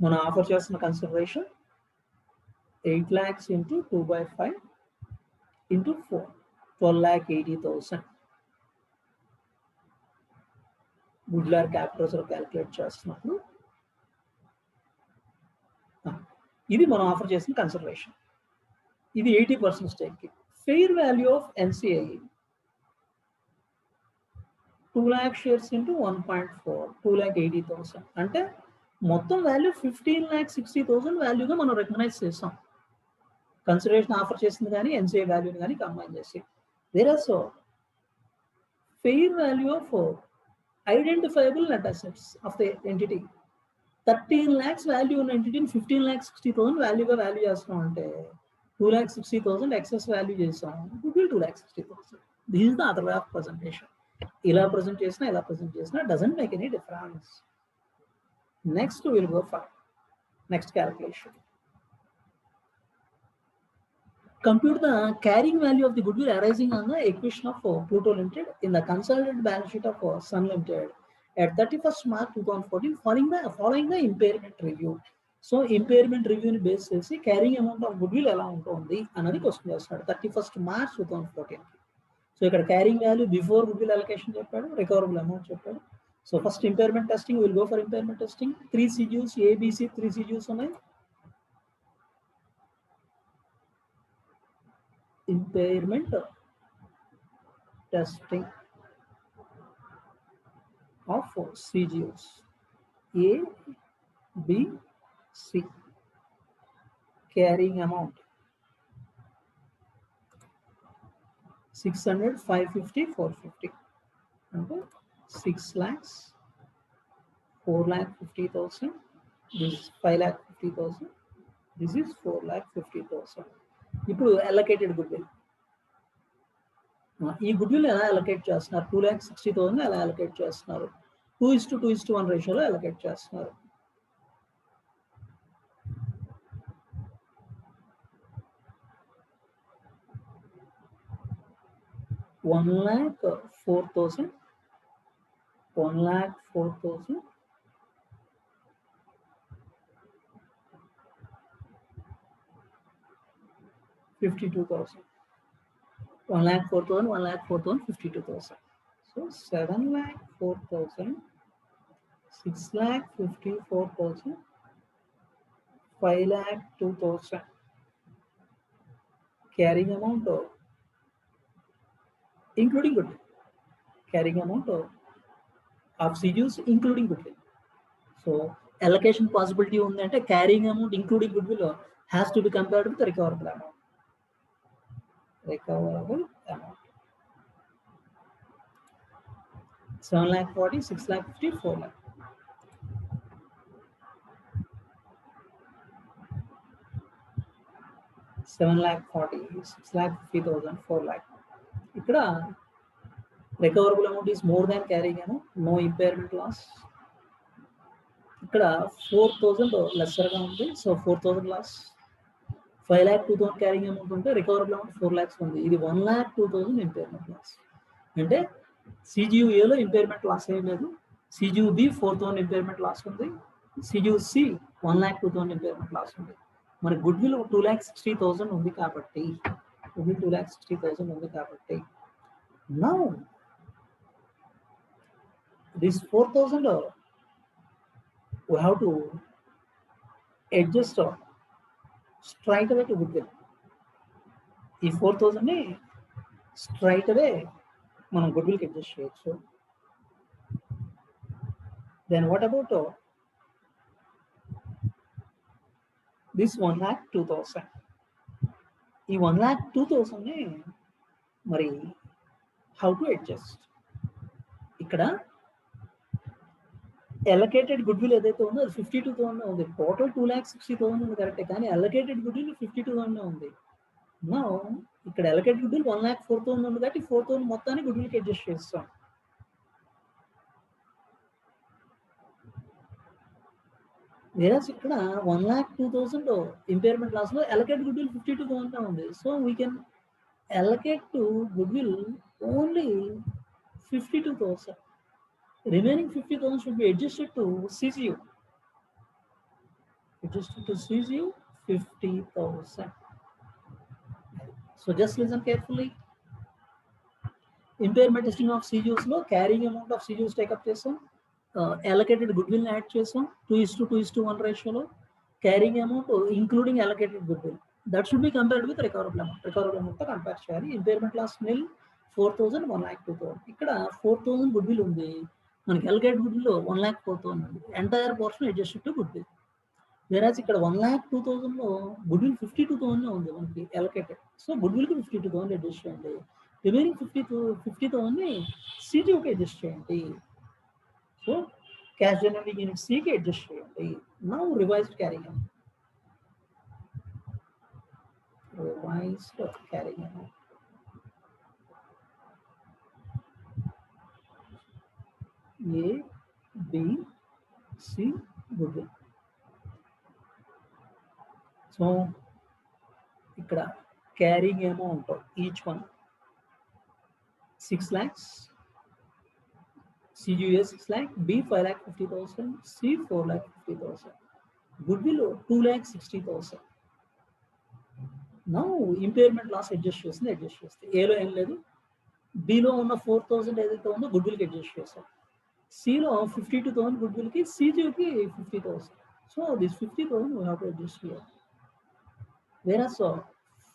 మనం ఆఫర్ చేస్తున్న consideration 8 lakhs into 2 by 5 into 4, 12,80,000. గుడ్లార్ క్యాపిటల్ క్యాలిక్యులేట్ చేస్తున్నప్పుడు ఇది మనం ఆఫర్ చేసిన కన్సిడరేషన్. ఇది 80% స్టేక్ కి. Fair value of ఎన్సిఐ 2 lakh shares into 1.4, 2,80,000. అంటే మొత్తం వాల్యూ 15,60,000 వాల్యూగా మనం రికగ్నైజ్ చేస్తాం. కన్సిడరేషన్ ఆఫర్ చేసింది కానీ ఎన్సిఐ వాల్యూని కానీ కంబైన్ చేసి. Versus fair value of identifiable net assets of the entity 13 lakhs value ఉన్న ఎంటిటీని 15,60,000 వాల్యూగా వాల్యూ చేస్తాం అంటే 2,60,000 ఎక్సెస్ వాల్యూ చేస్తాం, goodwill 2,60,000. This is the other way of presentation. ఇలా ప్రజెంట్ చేసినా doesn't make any difference. Next we will go for next calculation. Compute the carrying value of the goodwill arising on the equation of Pluto Limited in the consolidated balance sheet of Sun Limited at 31st March 2014 following the impairment review. So impairment review ni base chesi carrying amount of goodwill ela untundi anadi question chestadu 31st March 2014. So ikkada carrying value before goodwill allocation cheppadu, recoverable amount cheppadu. So first impairment testing, we will go for impairment testing. 3 CGUs, A, B, C, 3 CGUs ఉన్నాయి. Impairment testing of CGUs A, B, C. Carrying amount 600, 550, 450. అంటే 6 lakhs, 4,50,000. This is 5,50,000. This is 4,50,000. ఇప్పుడు allocated goodwill. ఈ goodwill ఎలా allocate చేస్తున్నారు? 2,60,000 ఎలా allocate చేస్తున్నారు? 2:1 రేషియోలో allocate చేస్తున్నారు. $1,04,000 $52,000. 1,04,000, 52,000. So 7,04,000, 6,54,000, 5,02,000. Carrying amount including goodwill. Carrying amount of CGUs including goodwill. So allocation possibility undi ante carrying amount including goodwill has to be compared with the recoverable amount. Recoverable amount 7,40,000, 6,50,000, 4,00,000. 7,40,000, 6,50,000, 4,00,000. ఇక్కడ recoverable amount is more than carrying amount, no impairment loss. ఇక్కడ 4,000 lesser గా ఉంది, so 4,000 loss. 5,02,000 carrying amount ఉంటే recoverable amount 4 lakhs ఉంది. ఇది 1,02,000 impairment loss. అంటే CGU A లో impairment loss ఏం లేదు. CGU B 4,000 impairment loss ఉంది. CGU C 1,02,000 impairment loss ఉంది. మరి గుడ్విల్ 2,60,000 ఉంది కాబట్టి now this 4,000 we have to adjust straight away to goodwill. ఈ 4,000 ని straight away మనం goodwill కి adjust చేయొచ్చు. Then what about this 1,02,000? ఈ 1,02,000 ని మరి how to adjust? ఇక్కడ allocated goodwill ఏదైతే ఉందో అది 52,000 ఉంది. టోటల్ 2,60,000 ఉంది కరెక్టే, కానీ allocated goodwill 52,000 ఉంది. Now ఇక్కడ allocated goodwill 1,04,000 ఉంది కాబట్టి 4,000 మొత్తాన్ని goodwill కి అడ్జస్ట్ చేస్తాం. Whereas ఇక్కడ 1,02,000 impairment loss లో allocated goodwill 52,000 ఉంది. So we can allocate to goodwill only 52,000. Remaining 50,000 should be adjusted to CGU. 50,000. So just listen carefully. Impairment testing of CGUs లో carrying amount of CGUs take up చేస్తాం. Allocated goodwill add చేస్తాం 2:1 రేషియోలో. Carrying amount including allocated goodwill that should be compared with recoverable amount. Recoverable amount తో compare చేయాలి. Impairment loss nil, 4,000, 1,02,000. ఇక్కడ 4,000 goodwill ఉంది, మనకి allocated goodwill 1,04,000 ఉంది. Entire portion adjusted to goodwill. Whereas ఇక్కడ 1,02,000 లో goodwill 52,000 ఉంది మనకి allocated. సో goodwill కి 52,000 అడ్జస్ట్ చేయండి. రిమైనింగ్ 50,000 ని CGU కి అడ్జస్ట్ చేయండి. So cash generating unit C కి అడ్జస్ట్ చేయండి. Now revised carrying amount. A, B, C goodwill. So ఇక్కడ carrying amount of each one 6 lakhs, CGUS 6 lakh, B 5 lakh 50,000, C 4 lakh 50,000. Goodwill 2 lakh 60,000. Now impairment loss adjust చేస్తుంది adjust చేస్తే ఏలో ఏం లేదు, below ఉన్న 4,000 ఏదైతే ఉందో గుడ్విల్కి అడ్జస్ట్ చేస్తాం, సిలో 52,000 గుడ్విల్కి, సిజికి 50,000. So this 50,000 we have to adjust here. Whereas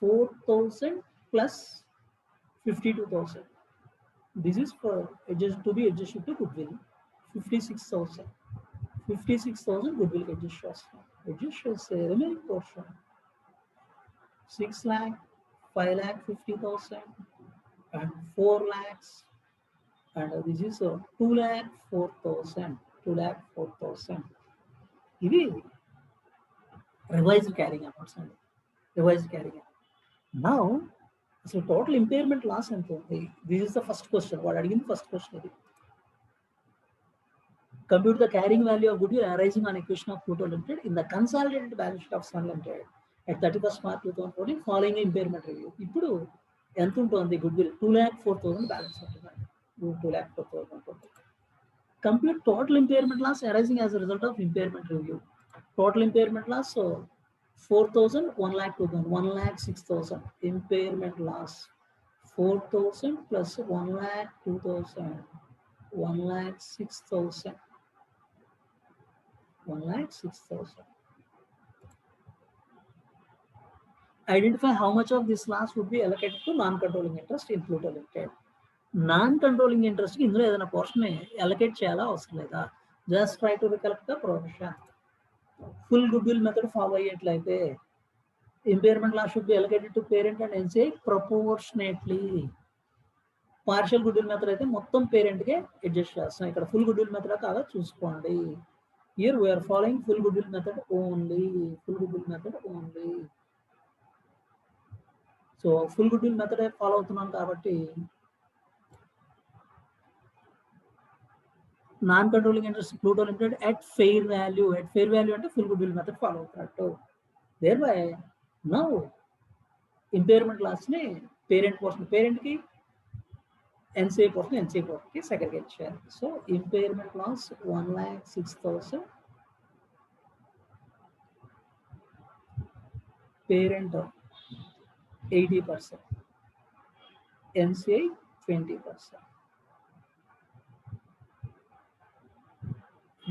4,000 plus 52,000, this is for adjust to be adjusted to goodwill. 56,000. 56,000 goodwill adjust చేస్తాం. Adjust చేస్తే remaining portion 6 lakh, 5 lakh 50,000 and 4 lakhs, and this is 2 lakh 4,000. 2 lakh 4,000. ఇది revised carrying amounts అండి. Revised carrying. Now అసలు total impairment loss ఎంత ఉంది? This is the first question. వాడు అడిగింది first question ఇది. Compute the carrying value of goodwill arising on acquisition of Pluto Limited in the consolidated balance sheet of Sun Limited at 31st March 2014 following impairment review. ఇప్పుడు ఎంత ఉంటుంది goodwill? 2,04,000 balance ఉంటుంది. 2,04,000. Compute total impairment loss arising as a result of impairment review. Total impairment loss 4,000, 1,02,000, 1,06,000. Impairment loss 4,000 plus 1,02,000, 1,06,000. 1,06,000. Identify how much of this loss would be allocated to non-controlling interest in Pluto Limited. Non-controlling interest ఇందులో ఏదైనా portion allocate చేయాలా అవసరం లేదా? Just try to recollect the provision. Full goodwill method follow అయ్యేట్లయితే impairment loss should be allocated to parent and NCI proportionately. Partial goodwill method అయితే మొత్తం పేరెంట్కే adjust చేస్తాం. ఇక్కడ ఫుల్ గుడ్విల్ మెథడ్ కాదా చూసుకోండి. Here we are following full goodwill method only. Full goodwill method only. So full goodwill method follow అవుతున్నాం కాబట్టి non controlling interest Pluto Limited at fair value. At fair value అంటే full goodwill method follow అవుతున్నట్టు. Thereby now impairment loss ని parent portion పేరెంట్కి, NCI portion NCI పోర్షన్కి segregate చేయాలి. So impairment loss 1,06,000, parent 80%, NCI 20%.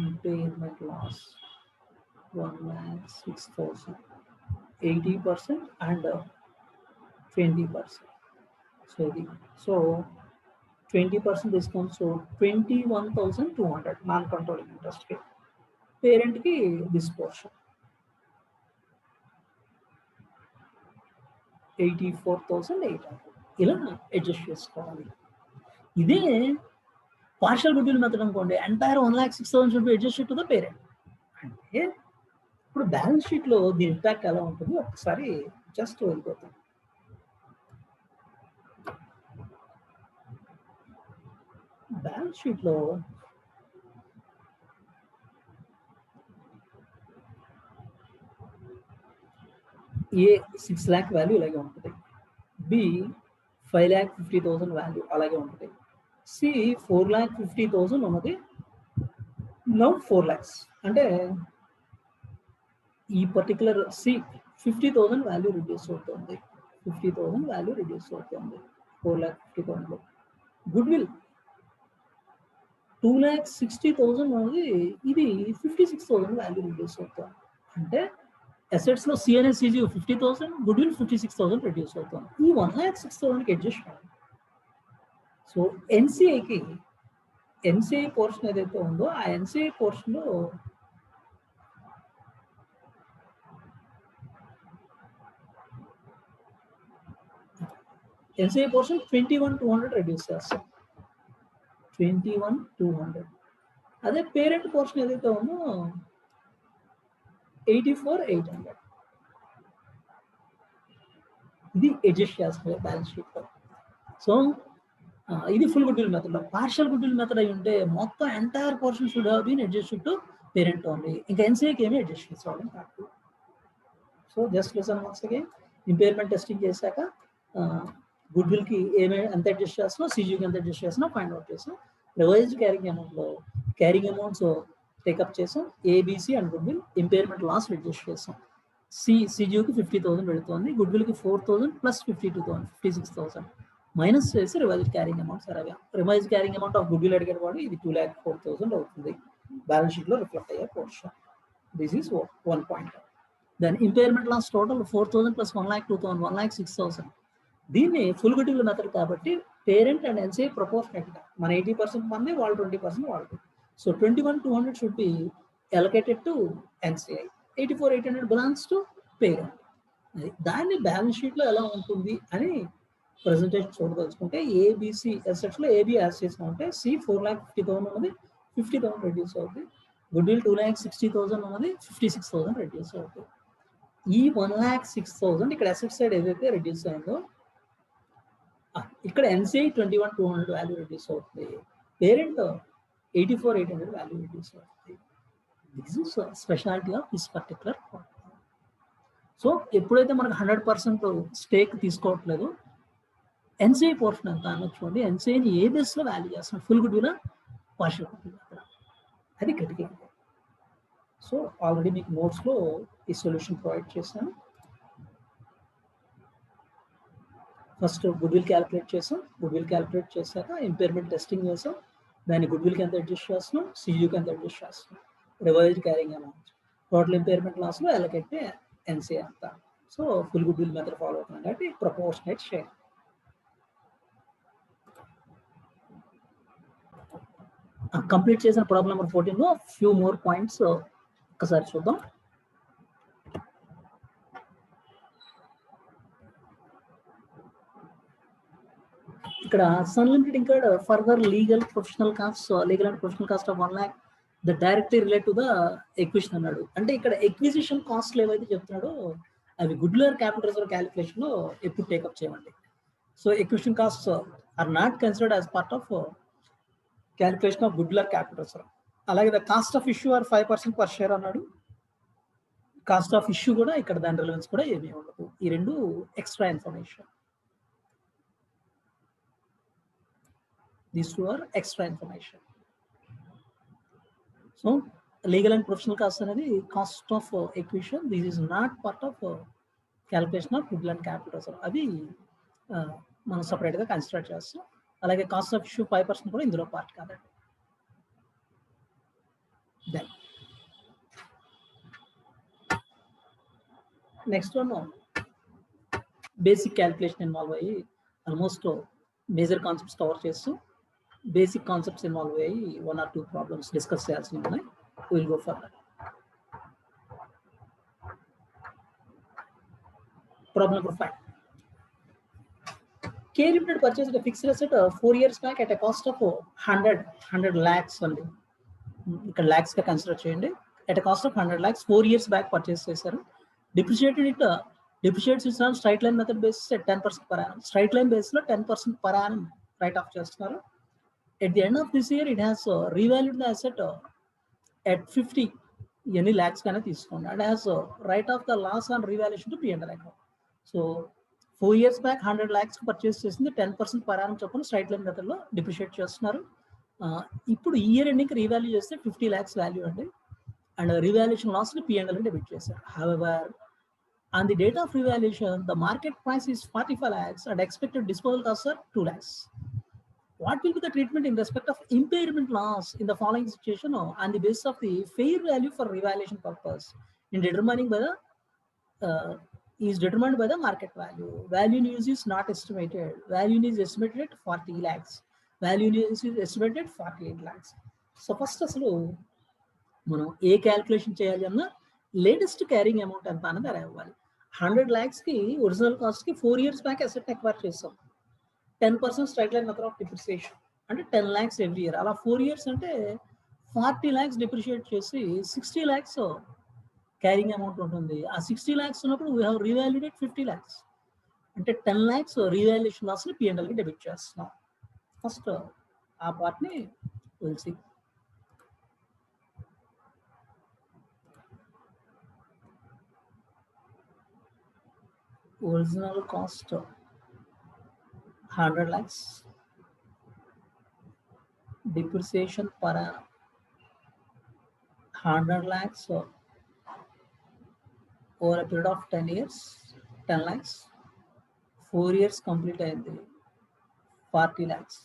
Impairment loss 1,06,000, 80% and 20%. So 20% discount, so 21,200 non-controlling interest ki, parent ki this portion 84,800 ఇలా adjust చేసుకోవాలి. ఇదే partial goodwill method అనుకోండి, entire 1,06,000 should be adjusted to the parent. అంటే ఇప్పుడు balance sheet లో దీని impact ఎలా ఉంటుంది ఒకసారి జస్ట్ వెళ్ళిపోతాం. బ్యాలెన్స్ షీట్ లో ఏ 6 lakh వాల్యూ ఇలాగే ఉంటుంది, బి 5,50,000 వాల్యూ అలాగే ఉంటుంది, సి 4,50,000 ఉన్నది, నౌ 4 lakhs. అంటే ఈ పర్టికులర్ సి 50,000 వాల్యూ రిడ్యూస్ అవుతుంది. 50,000 వాల్యూ రిడ్యూస్ అవుతుంది 4,50,000. గుడ్విల్ 2,60,000 ఉన్నది, ఇది 56,000 వాల్యూ రిడ్యూస్ అవుతుంది. అంటే అసెట్స్ లో సిఎన్ఎస్ సిజి 50,000, గుడ్విల్ 56,000 రిడ్యూస్ అవుతుంది. ఈ 1,06,000కి అడ్జస్ట్ అవ్వాలి. సో ఎన్సిఐకి ఎన్సిఐ పోర్షన్ ఏదైతే ఉందో ఆ ఎన్సిఐ పోర్షన్ లో ఎన్సిఐ పోర్షన్ 21,200 రెడ్యూస్ చేస్తాం. 21,200. అదే పేరెంట్ పోర్షన్ ఏదైతే ఉందో 84,800. ఇది అడ్జస్ట్ చేస్తుంది బ్యాలెన్స్ షీట్ లో. సో ఇది ఫుల్ గుడ్విల్ మెథడ్ లో. పార్షియల్ గుడ్విల్ మెథడ్ అయి ఉంటే మొత్తం entire portion should have been adjusted to parent only. ఇంకా ఎన్సిఐకి ఏమీ అడ్జస్ట్ చేసుకోవడం కాదు. So just listen once again. Impairment testing చేశాక గుడ్ విల్కి ఏమేమి ఎంత అడ్జస్ట్ చేస్తున్నావు, సీజీకి ఎంత అడ్జస్ట్ చేస్తున్నావు ఫైండ్ అవుట్ చేసాం. రివైజ్డ్ క్యారింగ్ అమౌంట్లో క్యారింగ్ అమౌంట్స్ టేకప్ చేసాం, ABC and goodwill impairment loss adjust చేసాం. సిజియూకి 50,000 వెళుతుంది, గుడ్ విల్కి 4,000 ప్లస్ 52,000 56,000 మైనస్ చేసి రివైజ్డ్ క్యారింగ్ అమౌంట్ సరే. Revised carrying amount of goodwill అడిగాడు వాడు, ఇది 2,04,000 అవుతుంది. బ్యాలెన్స్ షీట్లో రిఫ్లెక్ట్ అయ్యే portion. This is 1 point. Then impairment loss total 4,000 plus 1,02,000 1,06,000. దీన్ని ఫుల్ గుడ్ విల్ మెథడ్ కాబట్టి పేరెంట్ అండ్ ఎన్సీఐ ప్రపోర్షనేట్గా మన 80% మంది, వాళ్ళు 20% వాళ్ళు. So 21,200 should be allocated to NCI, 84,800 belongs to parent. దాన్ని బ్యాలెన్స్ షీట్లో ఎలా ఉంటుంది అని ప్రజెంటేషన్ చూడదలుచుకుంటే ఏబిసి అసెట్స్ లో ఏబి యాడ్ చేసామంటే సి 4,50,000 ఉన్నది 50,000 రెడ్యూస్ అవుతుంది, గుడ్ విల్ 2,60,000 ఉన్నది 56,000 రెడ్యూస్ అవుతుంది. ఈ 1,06,000 ఇక్కడ అసెట్ సైడ్ ఏదైతే రెడ్యూస్ అయిందో ఇక్కడ ఎన్సిఐ 21,200 వాల్యూ రెడ్యూస్ అవుతుంది, పేరెంట్ 84,800 వాల్యూ రెడ్యూస్ అవుతుంది. This is speciality of this particular. So ఎప్పుడైతే మనకు 100% స్టేక్ తీసుకోవట్లేదు, ఎన్సిఐ పోర్షన్ ఎంత అనొచ్చుకోండి, ఎన్సిఐని ఏ బేస్లో వాల్యూ చేస్తాం, full good will partial good will అక్కడ, అది క్రిటికల్. సో ఆల్రెడీ మీకు నోట్స్లో ఈ సొల్యూషన్ ప్రొవైడ్ చేశాను. ఫస్ట్ గుడ్ విల్ క్యాలిక్యులేట్ చేసాం, గుడ్ విల్ క్యాలిక్యులేట్ చేశాక ఇంపైర్మెంట్ టెస్టింగ్ చేసాం, దాన్ని గుడ్ విల్కి ఎంత అడ్జస్ట్ చేస్తున్నాం, సియూకి ఎంత అడ్జస్ట్ చేస్తున్నాం, revised carrying amount, total impairment లాస్లో అలొకేట్ ఎన్సీఐ అంతా. So full goodwill method follow అవుతున్నాం కాబట్టి ప్రపోర్షనేట్ షేర్. కంప్లీట్ చేసిన ప్రాబ్లం నెంబర్ 14లో ఫ్యూ మోర్ పాయింట్స్ ఒకసారి చూద్దాం. ఇక్కడ Sun limited incurred further legal professional cost of 1 lakh the directly relate to the acquisition అన్నాడు. అంటే ఇక్కడ ఎక్విజిషన్ కాస్ట్లు ఏవైతే చెప్తున్నాడో అవి గుడ్లర్ క్యాపిటల్ రిజర్వ్ క్యాలిక్యులేషన్ లో ఎప్పుడు టేకప్ చేయండి. So acquisition cost are not considered as part of calculation of goodwill capital reserve. అలాగే the cost of issue are 5% per share అన్నాడు. కాస్ట్ ఆఫ్ ఇష్యూ కూడా ఇక్కడ దాని రిలవెన్స్ కూడా ఏమీ ఉండదు. ఈ రెండు extra information. These two are extra information. So legal and professional costs అనేది cost of acquisition, this is not part of calculation of goodwill and capital reserve. అది మనం సపరేట్గా కన్సిడర్ చేస్తాం. అలాగే కాస్ట్ ఆఫ్ ఇష్యూ 5% కూడా ఇందులో పార్ట్ కాదండి. Then next one basic calculation involve అయ్యి ఆల్మోస్ట్ మేజర్ కాన్సెప్ట్స్ కవర్ చేస్తూ బేసిక్ కాన్సెప్ట్స్ ఇన్వాల్వ్ అయ్యి 1 or 2 ప్రాబ్లమ్స్ డిస్కస్ చేయాల్సి ఉన్నాయి. Will go for problem number 5. K Limited purchased a fixed asset 4 years back at a cost of 100 lakhs only. ఇక్కడ lakhs గా consider చేయండి. at a cost of 100 lakhs 4 years back purchase చేశారు. డిప్రిషియేట్స్ it's on straight line method basis at 10% per annum. Straight line base లో 10% per annum right of చేస్తున్నారు. At the end of this year, it has revalued the asset at 50 ఎన్ని lakhs కానీ తీసుకోండి. And has right of the loss on revaluation to P&L account. So 4 years back 100 lakhs purchase చేసింది, 10% per annum చొప్పున straight line method లో depreciate చేస్తున్నారు. ఇప్పుడు year ending revalue చేస్తే 50 lakhs value అండి. అండ్ రీవాల్యుయేషన్ లాస్ ని P&L డెబిట్ చేశారు. However on the date of revaluation, the market price is 45 lakhs and expected disposal costs are 2 lakhs. What will be the treatment in respect of impairment loss in the following situation on the basis of the fair value for revaluation purpose in determining by the is determined by the market value. Value in use is not estimated. Value in is estimated at 40 lakhs. Value in use is estimated at 48 lakhs. So first అసలు మనం ఏ calculation చేయాలి అన్న latest carrying amount ఎంత అన్నది అవ్వాలి. 100 lakhs కి original cost కి 4 years back asset acquire చేస్తాం. 10% straight line method of depreciation అంటే 10 lakhs ఎవ్రీ ఇయర్. అలా 4 years అంటే 40 lakhs డిప్రిషియేట్ చేసి 60 lakhs క్యారింగ్ అమౌంట్ ఉంటుంది. ఆ 60 lakhs ఉన్నప్పుడు వీ హ్యావ్ రీవాల్యుయేటెడ్ 50 lakhs అంటే 10 lakhs రీవాల్యుయేషన్ లాస్ ని P&L కి డెబిట్ చేస్తున్నాం. ఫస్ట్ ఆ పార్ట్ ని తెలిసి original cost 100 lakhs, depreciation per annum 100 lakhs over a period of 10 years, 10 lakhs, 4 years complete అయింది 40 lakhs,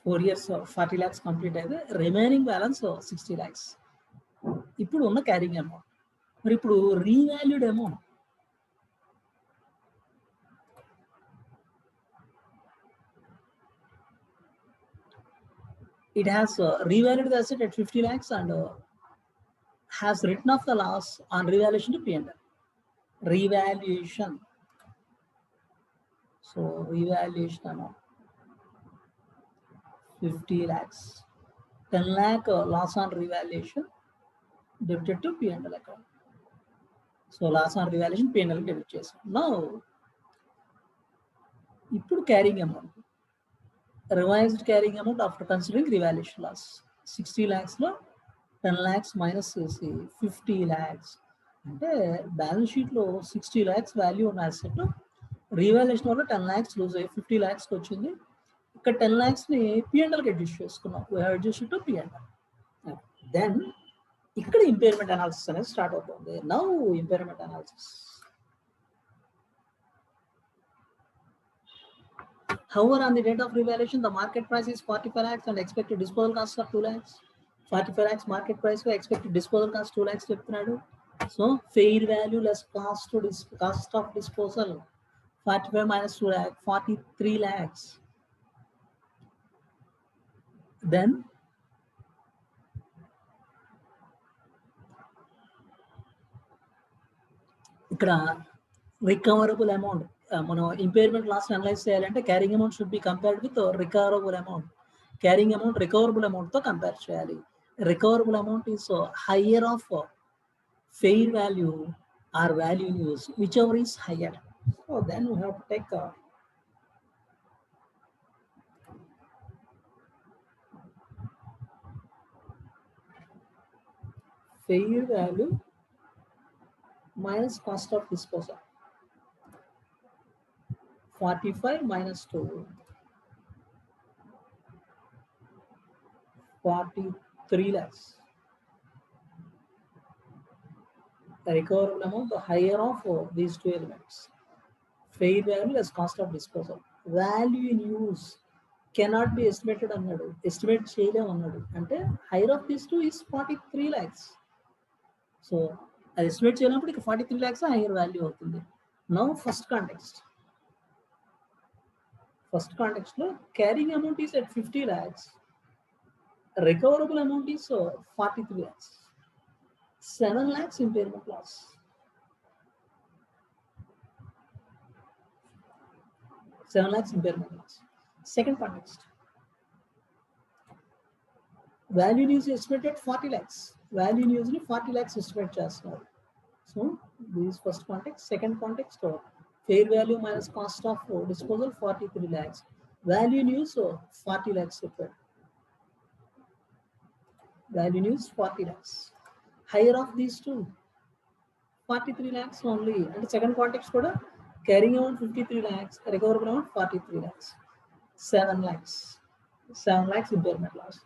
4 years 40 lakhs complete అయింది, రిమైనింగ్ బ్యాలెన్స్ 60 lakhs. ఇప్పుడు ఉన్న క్యారింగ్ అమౌంట్. మరి ఇప్పుడు రీవాల్యూడ్ amount it has revalued the asset at 50 lakhs and has written off the loss on revaluation to P&L. Revaluation. So revaluation amount 50 lakhs. 10 lakh loss on revaluation debited to P&L account. So loss on revaluation P&L debit చేసాం. Now ఇప్పుడు carrying amount. Revised carrying amount after considering revaluation loss 60 lakhs లో 10 lakhs minus చేసి 50 lakhs అంటే balance sheet లో 60 lakhs value ఉన్న asset revaluation వల్ల 10 lakhs loose అయ్యి 50 lakhs వచ్చింది. ఇక్కడ 10 lakhs ని P&L కి అడ్జస్ట్ చేసుకున్నాం. We have adjusted to P&L. Then ఇక్కడ ఇంపైర్మెంట్ అనాలిసిస్ అనేది స్టార్ట్ అవుతుంది. Now impairment analysis. However, on the date of revaluation, the market price is 45 lakhs and expected disposal cost of 2 lakhs. 45 lakhs market price, expected disposal cost 2 lakhs. So, fair value less cost of disposal 45 minus 2 lakhs, 43 lakhs. Then, ఇక్కడ recoverable amount. మనం impairment loss analyse చేయాలంటే carrying amount should be compared with recoverable amount. Carrying amount recoverable అమౌంట్తో compare చేయాలి. Recoverable amount is higher of fair value or value use, which is higher. So then you have to take fair value minus cost of disposal 45 minus 2 43 lakhs. The recoverable amount, the higher of these two elements. Fair value as cost of disposal. Value in use cannot be estimated అన్నాడు. Estimate చేయలేము అన్నాడు. అంటే higher of these two is 43 lakhs. So అది estimate చేయలేనప్పుడు ఇక 43 lakhs hire value అవుతుంది. Now first context లో carrying amount is at 50 lakhs, recoverable amount is 43 lakhs, 7 lakhs impairment loss. Second context, value is estimated 40 lakhs. Value use ni 40 lakhs estimate చేస్తున్నారు. So this is first context. Second context, fair value minus cost of disposal 43 lakhs. Value in use 40 lakhs required. Value in use 40 lakhs. Higher of these two 43 lakhs only. And second context kuda carrying amount 53 lakhs, recoverable amount 43 lakhs. 7 lakhs. 7 lakhs impairment loss.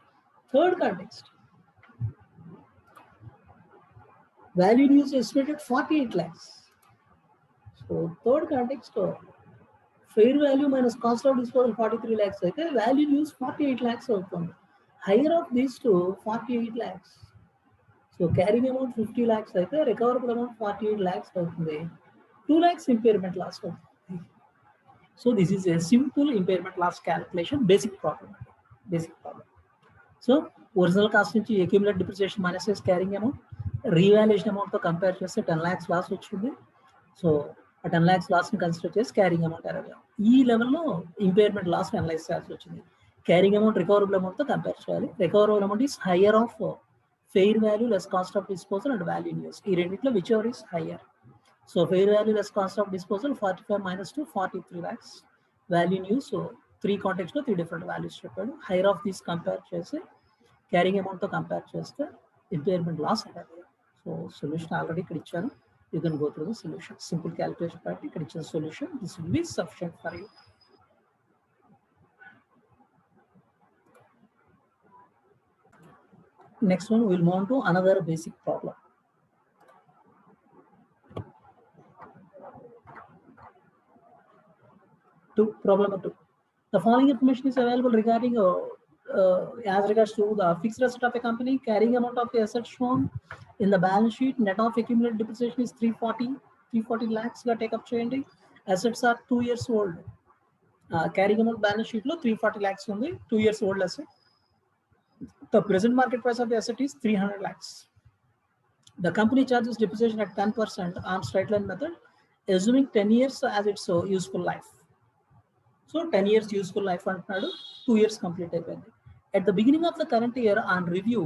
Third context, value use estimated 48 lakhs. So third context, fair value minus cost of disposal 43 lakhs అయితే value use 48 lakhs అవుతుంది. Higher of these two 48 lakhs. So carrying amount 50 lakhs అయితే recoverable amount 48 lakhs అవుతుంది. 2 lakhs impairment loss అవుతుంది. So this is a simple impairment loss calculation, basic problem. So original cost నుంచి accumulate depreciation minus చేసి carrying amount, revaluation అమౌంట్తో compare చేస్తే 10 lakhs loss వచ్చింది. So ఆ 10 lakhs లాస్ని consider చేసి carrying amount అరవై. ఈ లెవెల్లో ఇంపైర్మెంట్ లాస్ని అనలైజ్ చేయాల్సి వచ్చింది. క్యారింగ్ అమౌంట్ రికవరబుల్ అమౌంట్తో కంపేర్ చేయాలి. Recoverable amount is higher of fair value less cost of disposal and value in use. ఈ రెండింటిలో which ever is higher. So fair value less cost of disposal 45 minus 2 43 lakhs. Value in use 3 కాంటెక్స్లో 3 different values చెప్పాడు. Hire of these compare చేసి carrying అమౌంట్తో compare చేస్తే impairment loss అనేది. So solution already ఇక్కడ ఇచ్చాను. You can go through the solution. Simple calculation part, you can choose solution. This will be sufficient for you. Next one, we'll move on to another basic problem. Problem number 2. The following information is available regarding as regards to the fixed asset of a company. Carrying amount of the assets shown in the balance sheet, net of accumulated depreciation is 340 lakhs గా take up చేయండి. Assets are 2 years old. Carrying amount balance sheet లో 340 lakhs ఉంది, 2 years old asset. The present market price of the asset is 300 lakhs. The company charges depreciation at 10% on straight line method, assuming 10 years as its useful life. So 10 years useful life అంటున్నాడు, 2 years complete అయిపోయింది. At the beginning of the current year on review,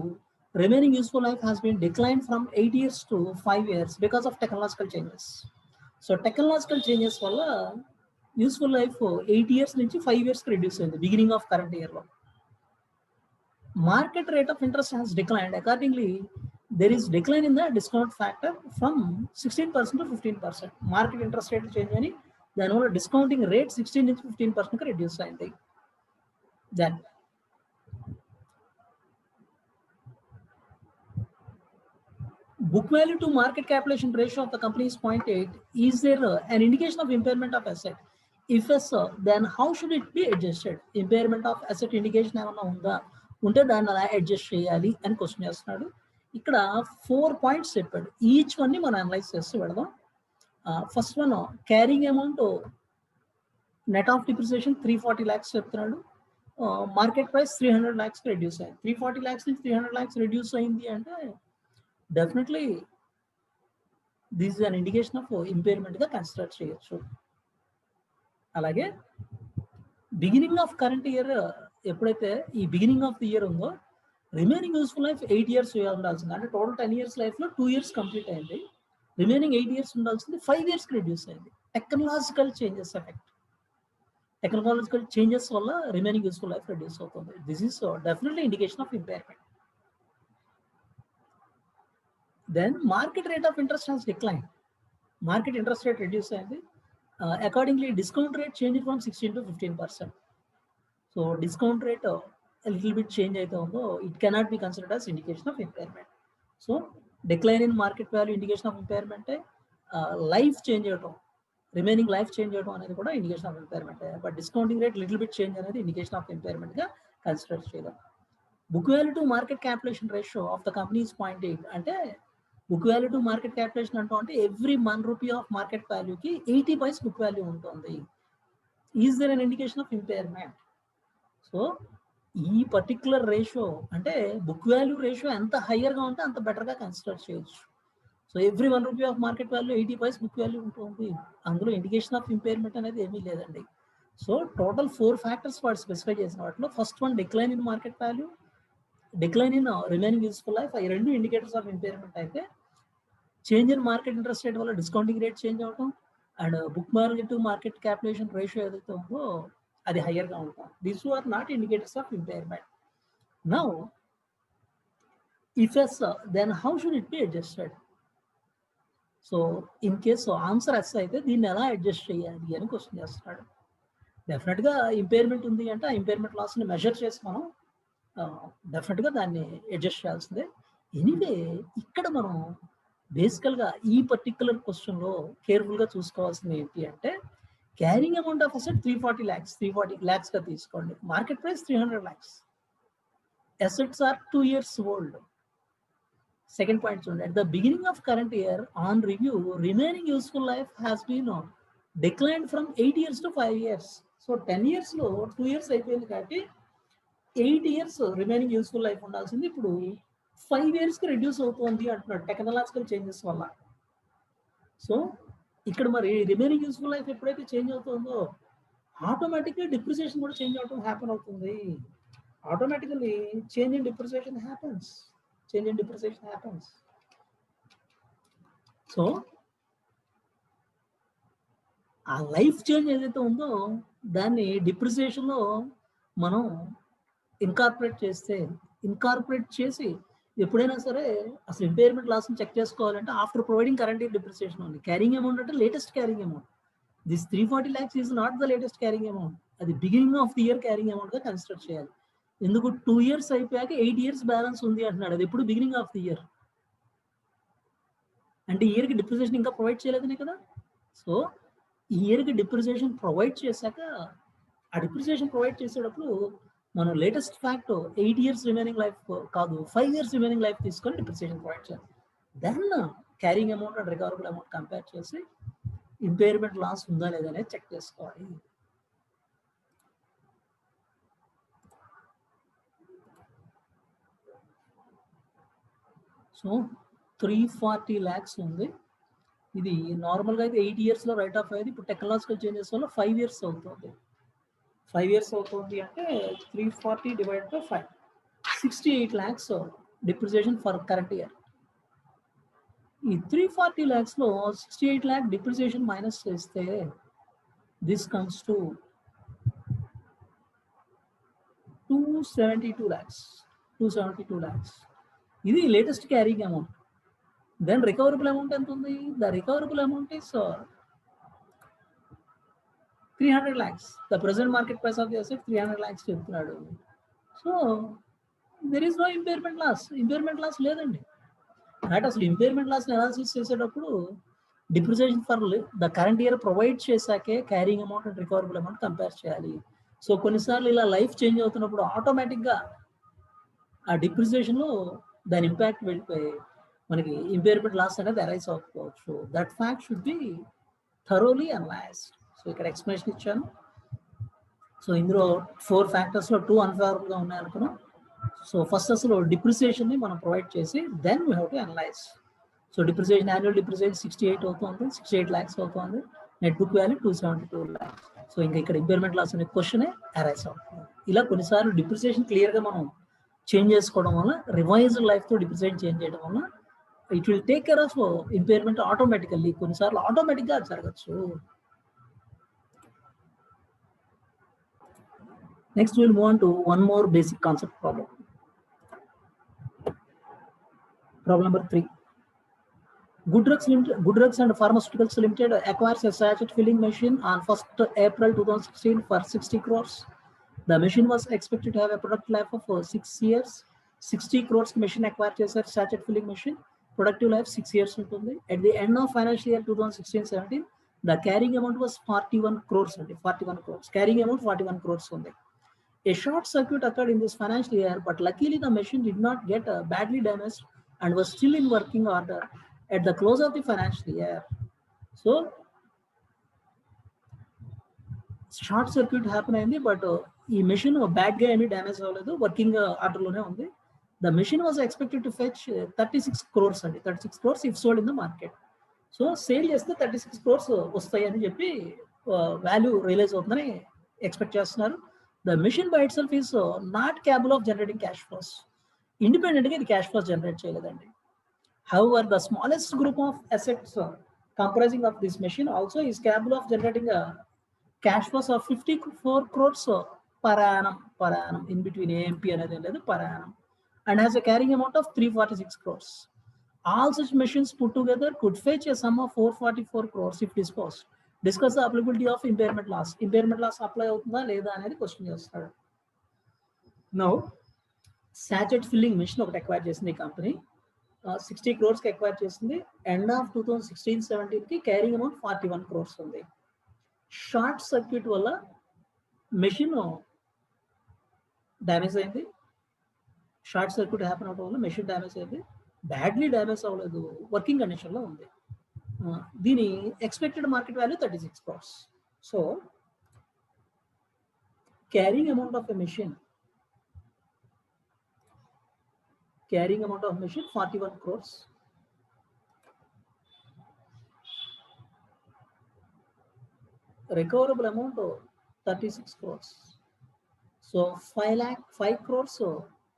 remaining useful life has been declined from 8 years to 5 years because of technological changes. So technological changes వల్ల useful life 8 years నుంచి 5 years reduce అయింది beginning of current year లో. Market rate of interest has declined. Accordingly, there is decline in the discount factor from 16% to 15%. Market interest rate change అని దానివల్ల discounting rate 16 నుంచి 15% reduce అయింది. Then book value to market capitalization ratio of the company is 0.8. Is there an indication of impairment of asset? If yes, then how should it be adjusted? Impairment of asset indication ఏమన్నా ఉందా, ఉంటే దాన్ని అలా adjust చేయాలి అని question చేస్తున్నాడు. ఇక్కడ 4 points చెప్పాడు. ఈచ్ వన్ ని మనం అనలైజ్ చేస్తూ వెళదాం. First one, carrying amount net of depreciation 340 lakhs చెప్తున్నాడు. మార్కెట్ ప్రైస్ 300 lakhs రెడ్యూస్ అయింది. 340 lakhs నుంచి 300 lakhs రెడ్యూస్ అయింది అంటే definitely this is an indication of impairment గా కన్సిడర్ చేయొచ్చు. అలాగే బిగినింగ్ ఆఫ్ కరెంట్ ఇయర్, ఎప్పుడైతే ఈ బిగినింగ్ ఆఫ్ ది ఇయర్ ఉందో రిమైనింగ్ యూస్ఫుల్ లైఫ్ 8 years ఉండాల్సింది. అంటే టోటల్ 10 years లైఫ్ లో 2 years కంప్లీట్ అయింది. రిమైనింగ్ 8 years ఉండాల్సింది 5 years రెడ్యూస్ అయింది. Technological changes effect. Technological changes వల్ల రిమైనింగ్ యూస్ఫుల్ లైఫ్ రెడ్యూస్ అవుతుంది. This is definitely indication of impairment. Then market rate of interest has decline. Market interest rate reduce అయింది. Accordingly discount rate change from 16 to 15%. So discount rate little bit change అయితే ఉందో it cannot be considered as indication of impairment. So decline in market value indication of ఇంపైర్మెంటే. Life change అవటం, remaining life change అవడం అనేది కూడా indication of impairment. But discounting rate little bit change అనేది indication of impairment గా consider చేయడం. Book value to market capitalisation ratio of the company is 0.8. అంటే book value to market capitalisation అంటే every ₹1 of market వాల్యూకి 80 paise book value ఉంటుంది. Is there an indication of impairment? So ఈ particular ratio అంటే book value ratio ఎంత higher గా ఉంటే అంత బెటర్ గా కన్సిడర్ చేయొచ్చు. So every ₹1 of market value 80 paise book value ఉంటుంది. అందులో ఇండికేషన్ ఆఫ్ ఇంపైర్మెంట్ అనేది ఏమీ లేదండి. సో టోటల్ 4 ఫ్యాక్టర్స్ వాడు స్పెసిఫై చేసిన వాటిలో first one decline in market value, decline in remaining useful life, ఈ రెండు ఇండికేటర్స్ ఆఫ్ ఇంపైర్మెంట్ అయితే change in market interest rate వల్ల డిస్కౌంటింగ్ రేట్ చేంజ్ అవడం and book value to market capitalisation ratio ఏదైతే ఉందో అది హయ్యర్ గా ఉంటాం. These are not indicators of impairment. Now if yes, then how should it be adjusted? So in case answer yes అయితే దీన్ని ఎలా adjust చేయాలి అని క్వశ్చన్ చేస్తున్నాడు. డెఫినెట్ గా ఇంపైర్మెంట్ ఉంది అంటే ఆ ఇంపైర్మెంట్ లాస్ ని మెజర్ చేసి మనం డెఫినెట్ గా దాన్ని అడ్జస్ట్ చేయాల్సిందే. ఎనీవే ఇక్కడ మనం బేసికల్ గా ఈ పర్టికులర్ క్వశ్చన్ లో కేర్ఫుల్ గా చూసుకోవాల్సింది ఏంటి అంటే carrying amount of asset 340 lakhs గా తీసుకోండి. Market price 300 lakhs. Assets are 2 years old. Second point చూడండి. At the beginning of current year on review remaining useful life has been decline from 8 years to 5 years. సో 10 years లో 2 years అయిపోయింది కాబట్టి 8 years remaining useful life ఉండాల్సింది ఇప్పుడు 5 years కి reduce అవుతుంది అంటున్నాడు టెక్నాలజికల్ చేంజెస్ వల్ల. సో ఇక్కడ మరి రిమైనింగ్ యూస్ఫుల్ లైఫ్ ఎప్పుడైతే చేంజ్ అవుతుందో ఆటోమేటిక్గా డిప్రిసియేషన్ కూడా చేంజ్ అవటం హ్యాపెన్ అవుతుంది. Automatically change in depreciation happens. So ఆ లైఫ్ చేంజ్ ఏదైతే ఉందో దాన్ని డిప్రిసియేషన్ లో మనం ఇన్కార్పొరేట్ చేసి ఎప్పుడైనా సరే అసలు ఇంపైర్మెంట్ లాస్ని చెక్ చేసుకోవాలంటే after providing current year depreciation ఉంది. క్యారింగ్ అమౌంట్ అంటే latest carrying amount. This 340 lakhs is not the latest carrying amount. అది beginning of the year carrying అమౌంట్గా కన్సిడర్ చేయాలి. ఎందుకు 2 years అయిపోయాక 8 years బ్యాలెన్స్ ఉంది అంటున్నాడు. అది ఎప్పుడు బిగినింగ్ ఆఫ్ ది ఇయర్. అంటే ఈ ఇయర్కి డిప్రిసియేషన్ ఇంకా ప్రొవైడ్ చేయలేదనే కదా. సో ఈ ఇయర్కి డిప్రిసియేషన్ ప్రొవైడ్ చేశాక ఆ డిప్రిసియేషన్ ప్రొవైడ్ చేసేటప్పుడు మనం latest fact 8 years remaining life కాదు, 5 years రిమైనింగ్ లైఫ్ తీసుకొని డిప్రిసియేషన్ ప్రొవైడ్ చేయాలి. Then carrying amount and recoverable amount compare చేసి ఇంపైర్మెంట్ లాస్ ఉందా లేదా అనేది చెక్ చేసుకోవాలి. సో 340 lakhs ఉంది. ఇది నార్మల్గా అయితే 8 yearsలో రైట్ ఆఫ్ అయ్యేది. ఇప్పుడు టెక్నాలజికల్ చేంజెస్ వల్ల 5 years అవుతుంది. 5 years అవుతుంది అంటే 340 divided by 5, 68 lakhs depreciation for current year. ఈ 340 lakhsలో 68 lakh డిప్రిసియేషన్ మైనస్ చేస్తే this comes to 272 lakhs. 272 lakhs. ఇది latest carrying amount. Then recoverable amount ఎంత ఉంది? The recoverable amount is 300 lakhs. The present market price of the asset 300 lakhs చెప్తున్నాడు. So there is no impairment loss. Impairment loss లేదండి. అంటే అసలు impairment loss analysis చేసేటప్పుడు depreciation for the current year provide చేశాకే carrying amount and recoverable amount compare చేయాలి. So కొన్నిసార్లు ఇలా life change అవుతున్నప్పుడు ఆటోమేటిక్గా ఆ డిప్రిసియేషన్లో దాని ఇంపాక్ట్ వెళ్ళిపోయి మనకి ఇంపైర్మెంట్ లాస్ అనేది అరైజ్ అవ్వకపోవచ్చు. That fact should be thoroughly analysed. సో ఇక్కడ ఎక్స్ప్లెనేషన్ ఇచ్చాను. సో ఇందులో 4 factorsలో 2 అన్ఫేవరబుల్గా ఉన్నాయనుకున్నాం. సో ఫస్ట్ అసలు డిప్రిసియేషన్ని మనం ప్రొవైడ్ చేసి then we have to analyse. So depreciation, annual depreciation 68 అవుతుంది, 68 lakhs అవుతుంది. Net book value 272 lakhs. So ఇంకా ఇక్కడ ఇంపైర్మెంట్ లాస్ అనే క్వశ్చనే అరైజ్ అవుతుంది. ఇలా కొన్నిసార్లు డిప్రిసియేషన్ క్లియర్గా మనం చేంజ్ చేసుకోవడం వల్ల, రివైజ్డ్ లైఫ్తో డిప్రిసియేషన్ చేంజ్ చేయడం వల్ల it will take care of impairment automatically. కొన్నిసార్లు ఆటోమేటిక్గా జరగచ్చు. Next, we'll move on to one more basic concept problem. Problem number 3. Good Drugs and Pharmaceuticals Limited acquires a sachet filling machine on 1st April 2016 for 60 crores. The machine was expected to have a product life of 6 years. 60 crores machine acquired a sachet filling machine. Productive life 6 years. At the end of financial year 2016-17, the carrying amount was 41 crores. 41 crores. Carrying amount 41 crores. A short circuit occurred in this financial year, but luckily the machine did not get badly damaged and was still in working order at the close of the financial year. So, short circuit happened, but the machine bad guy any damage working order lone undi. The machine was expected to fetch 36 crores 36 crores if sold in the market. So sale chesthe 36 crores vastayi ani cheppi value realize avutundani expect chestunaru. The machine by itself is not capable of generating cash flows. Independently, the cash flows generate cheyaledandi. However, the smallest group of assets comprising of this machine also is capable of generating a cash flows of 54 crores per annum in between AMP and per annum, and has a carrying amount of 346 crores. All such machines put together could fetch a sum of 444 crores if disposed. Discuss the applicability of impairment loss. Impairment loss apply అవుతుందా లేదా అనేది question చేస్తాడు. Now sachet filling machine ఒకటి acquire చేసింది ఈ company. 60 crores acquire చేసింది. End of 2016-17 carrying amount 41 crores ఉంది. Short circuit వల్ల మెషిన్ డ్యామేజ్ అయింది. షార్ట్ సర్క్యూట్ హ్యాపన్ అవడం వల్ల మెషిన్ డ్యామేజ్ అయింది. బ్యాడ్లీ డ్యామేజ్ అవ్వలేదు, వర్కింగ్ కండిషన్లో ఉంది. దీని expected market value 36 crores. So carrying amount of a machine 41 crores. Recoverable amount 36 crores. So 5 crores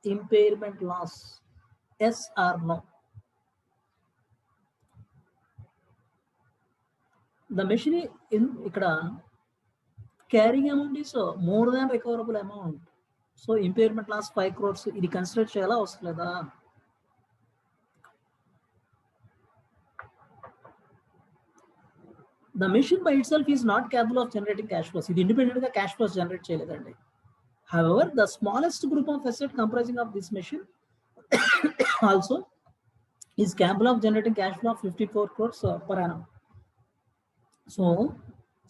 impairment loss. Yes or no? The machine in ikkada carrying amount is more than recoverable amount. So impairment loss 5 crores ఇది consider చేయాలా అవసరం లేదా? the machine by itself is not capable of generating cash flows. ఇది independent గా cash flows generate చేయలేదండి. However, the smallest group of asset comprising of this machine also is capable of generating cash flow of 54 crores per annum. So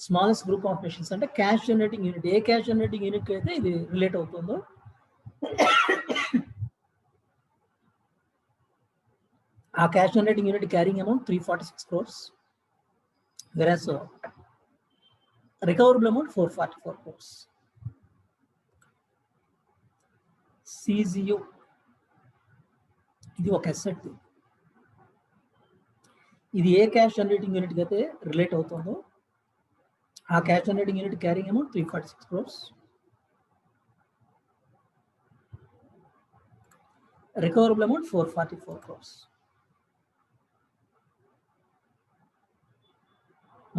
smallest group of machines అంటే cash generating unit, ఏ cash generating unit అయితే ఇది relate అవుతుందో ఆ cash generating unit carrying amount 346 crores, whereas recoverable amount 444 crores. CGU ఇది ఒక asset. ఇది ఏ cash generating unit అయితే relate అవుతుందో ఆ cash generating unit carrying amount 346 crores, recoverable amount 444 crores.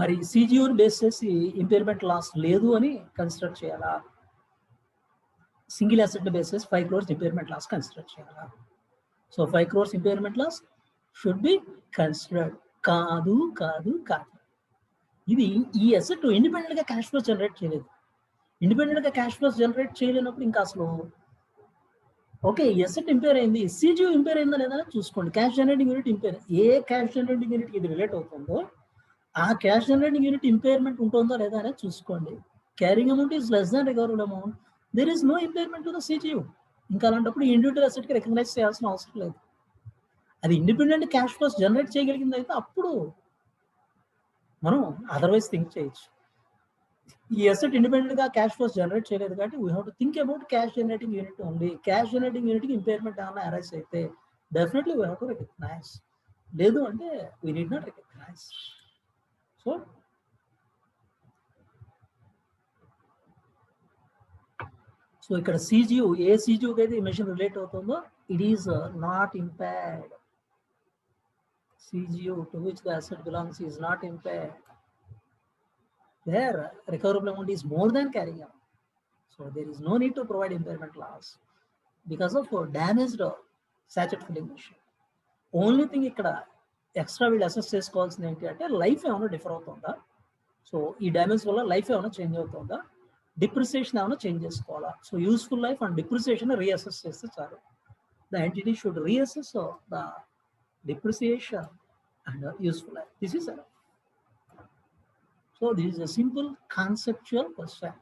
మరి సిజియూని బేస్ చేసి ఇంపైర్మెంట్ లాస్ లేదు అని కన్సిడర్ చేయాలా? సింగిల్ అసెట్ బేస్ చేసి 5 crores ఇంపైర్మెంట్ లాస్ కన్సిడర్ చేయాలా? So 5 crores impairment loss should be considered. కాదు కాదు కాదు. ఇది ఈ అసెట్ ఇండిపెండెంట్ గా క్యాష్ ఫ్లోస్ జనరేట్ చేయలేదు. ఇండిపెండెంట్ గా క్యాష్ ఫ్లోస్ జనరేట్ చేయలేనప్పుడు ఇంకా అసలు ఓకే ఈ అసెట్ ఇంపైర్ అయింది, సిజియూ ఇంపైర్ అయిందా లేదా చూసుకోండి. క్యాష్ జనరేటింగ్ యూనిట్ ఇంపైర్, ఏ క్యాష్ జనరేటింగ్ యూనిట్ ఇది రిలేట్ అవుతుందో ఆ క్యాష్ జనరేటింగ్ యూనిట్ ఇంపైర్మెంట్ ఉంటుందో లేదా అనేది చూసుకోండి. Carrying amount is less than recoverable amount, there is no impairment to the CGU. ఇంకా అలాంటప్పుడు ఇండివిజువల్ అసెట్ కి రికగ్నైజ్ చేయాల్సిన అవసరం లేదు. అది ఇండిపెండెంట్ క్యాష్ ఫ్లోస్ జనరేట్ చేయగలిగింది అయితే అప్పుడు మనం అదర్వైజ్ థింక్ చేయొచ్చు. ఈ అసెట్ ఇండిపెండెంట్ గా క్యాష్ ఫ్లోస్ జనరేట్ చేయలేదు కాబట్టి we have to think about cash generating unit only. Cash generating unit కి ఇంపైర్మెంట్ ఏమైనా అరైజ్ అయితే definitely we have to recognise, లేదు అంటే we need not recognise. So ఇక్కడ సిజియూ, ఏ సిజియూకి అయితే ఈ మెషిన్ రిలేట్ అవుతుందో it is not impaired. CGU to which the asset belongs is not impaired. There, recoverable amount is more than carrying amount. So there is no need to provide impairment loss because of damaged sachet filling machine. Only thing ఇక్కడ extra వీళ్ళు assess చేసుకోవాల్సింది ఏంటి అంటే life ఏమైనా differ అవుతుందా, so ఈ damage వల్ల life ఏమైనా చేంజ్ అవుతుందా, డిప్రిసియేషన్ ఏమైనా చేంజ్ చేసుకోవాలా. So useful life and depreciation reassess చేస్తే చాలు. The entity should reassess the depreciation and useful life. This is enough. So this is a simple conceptual question.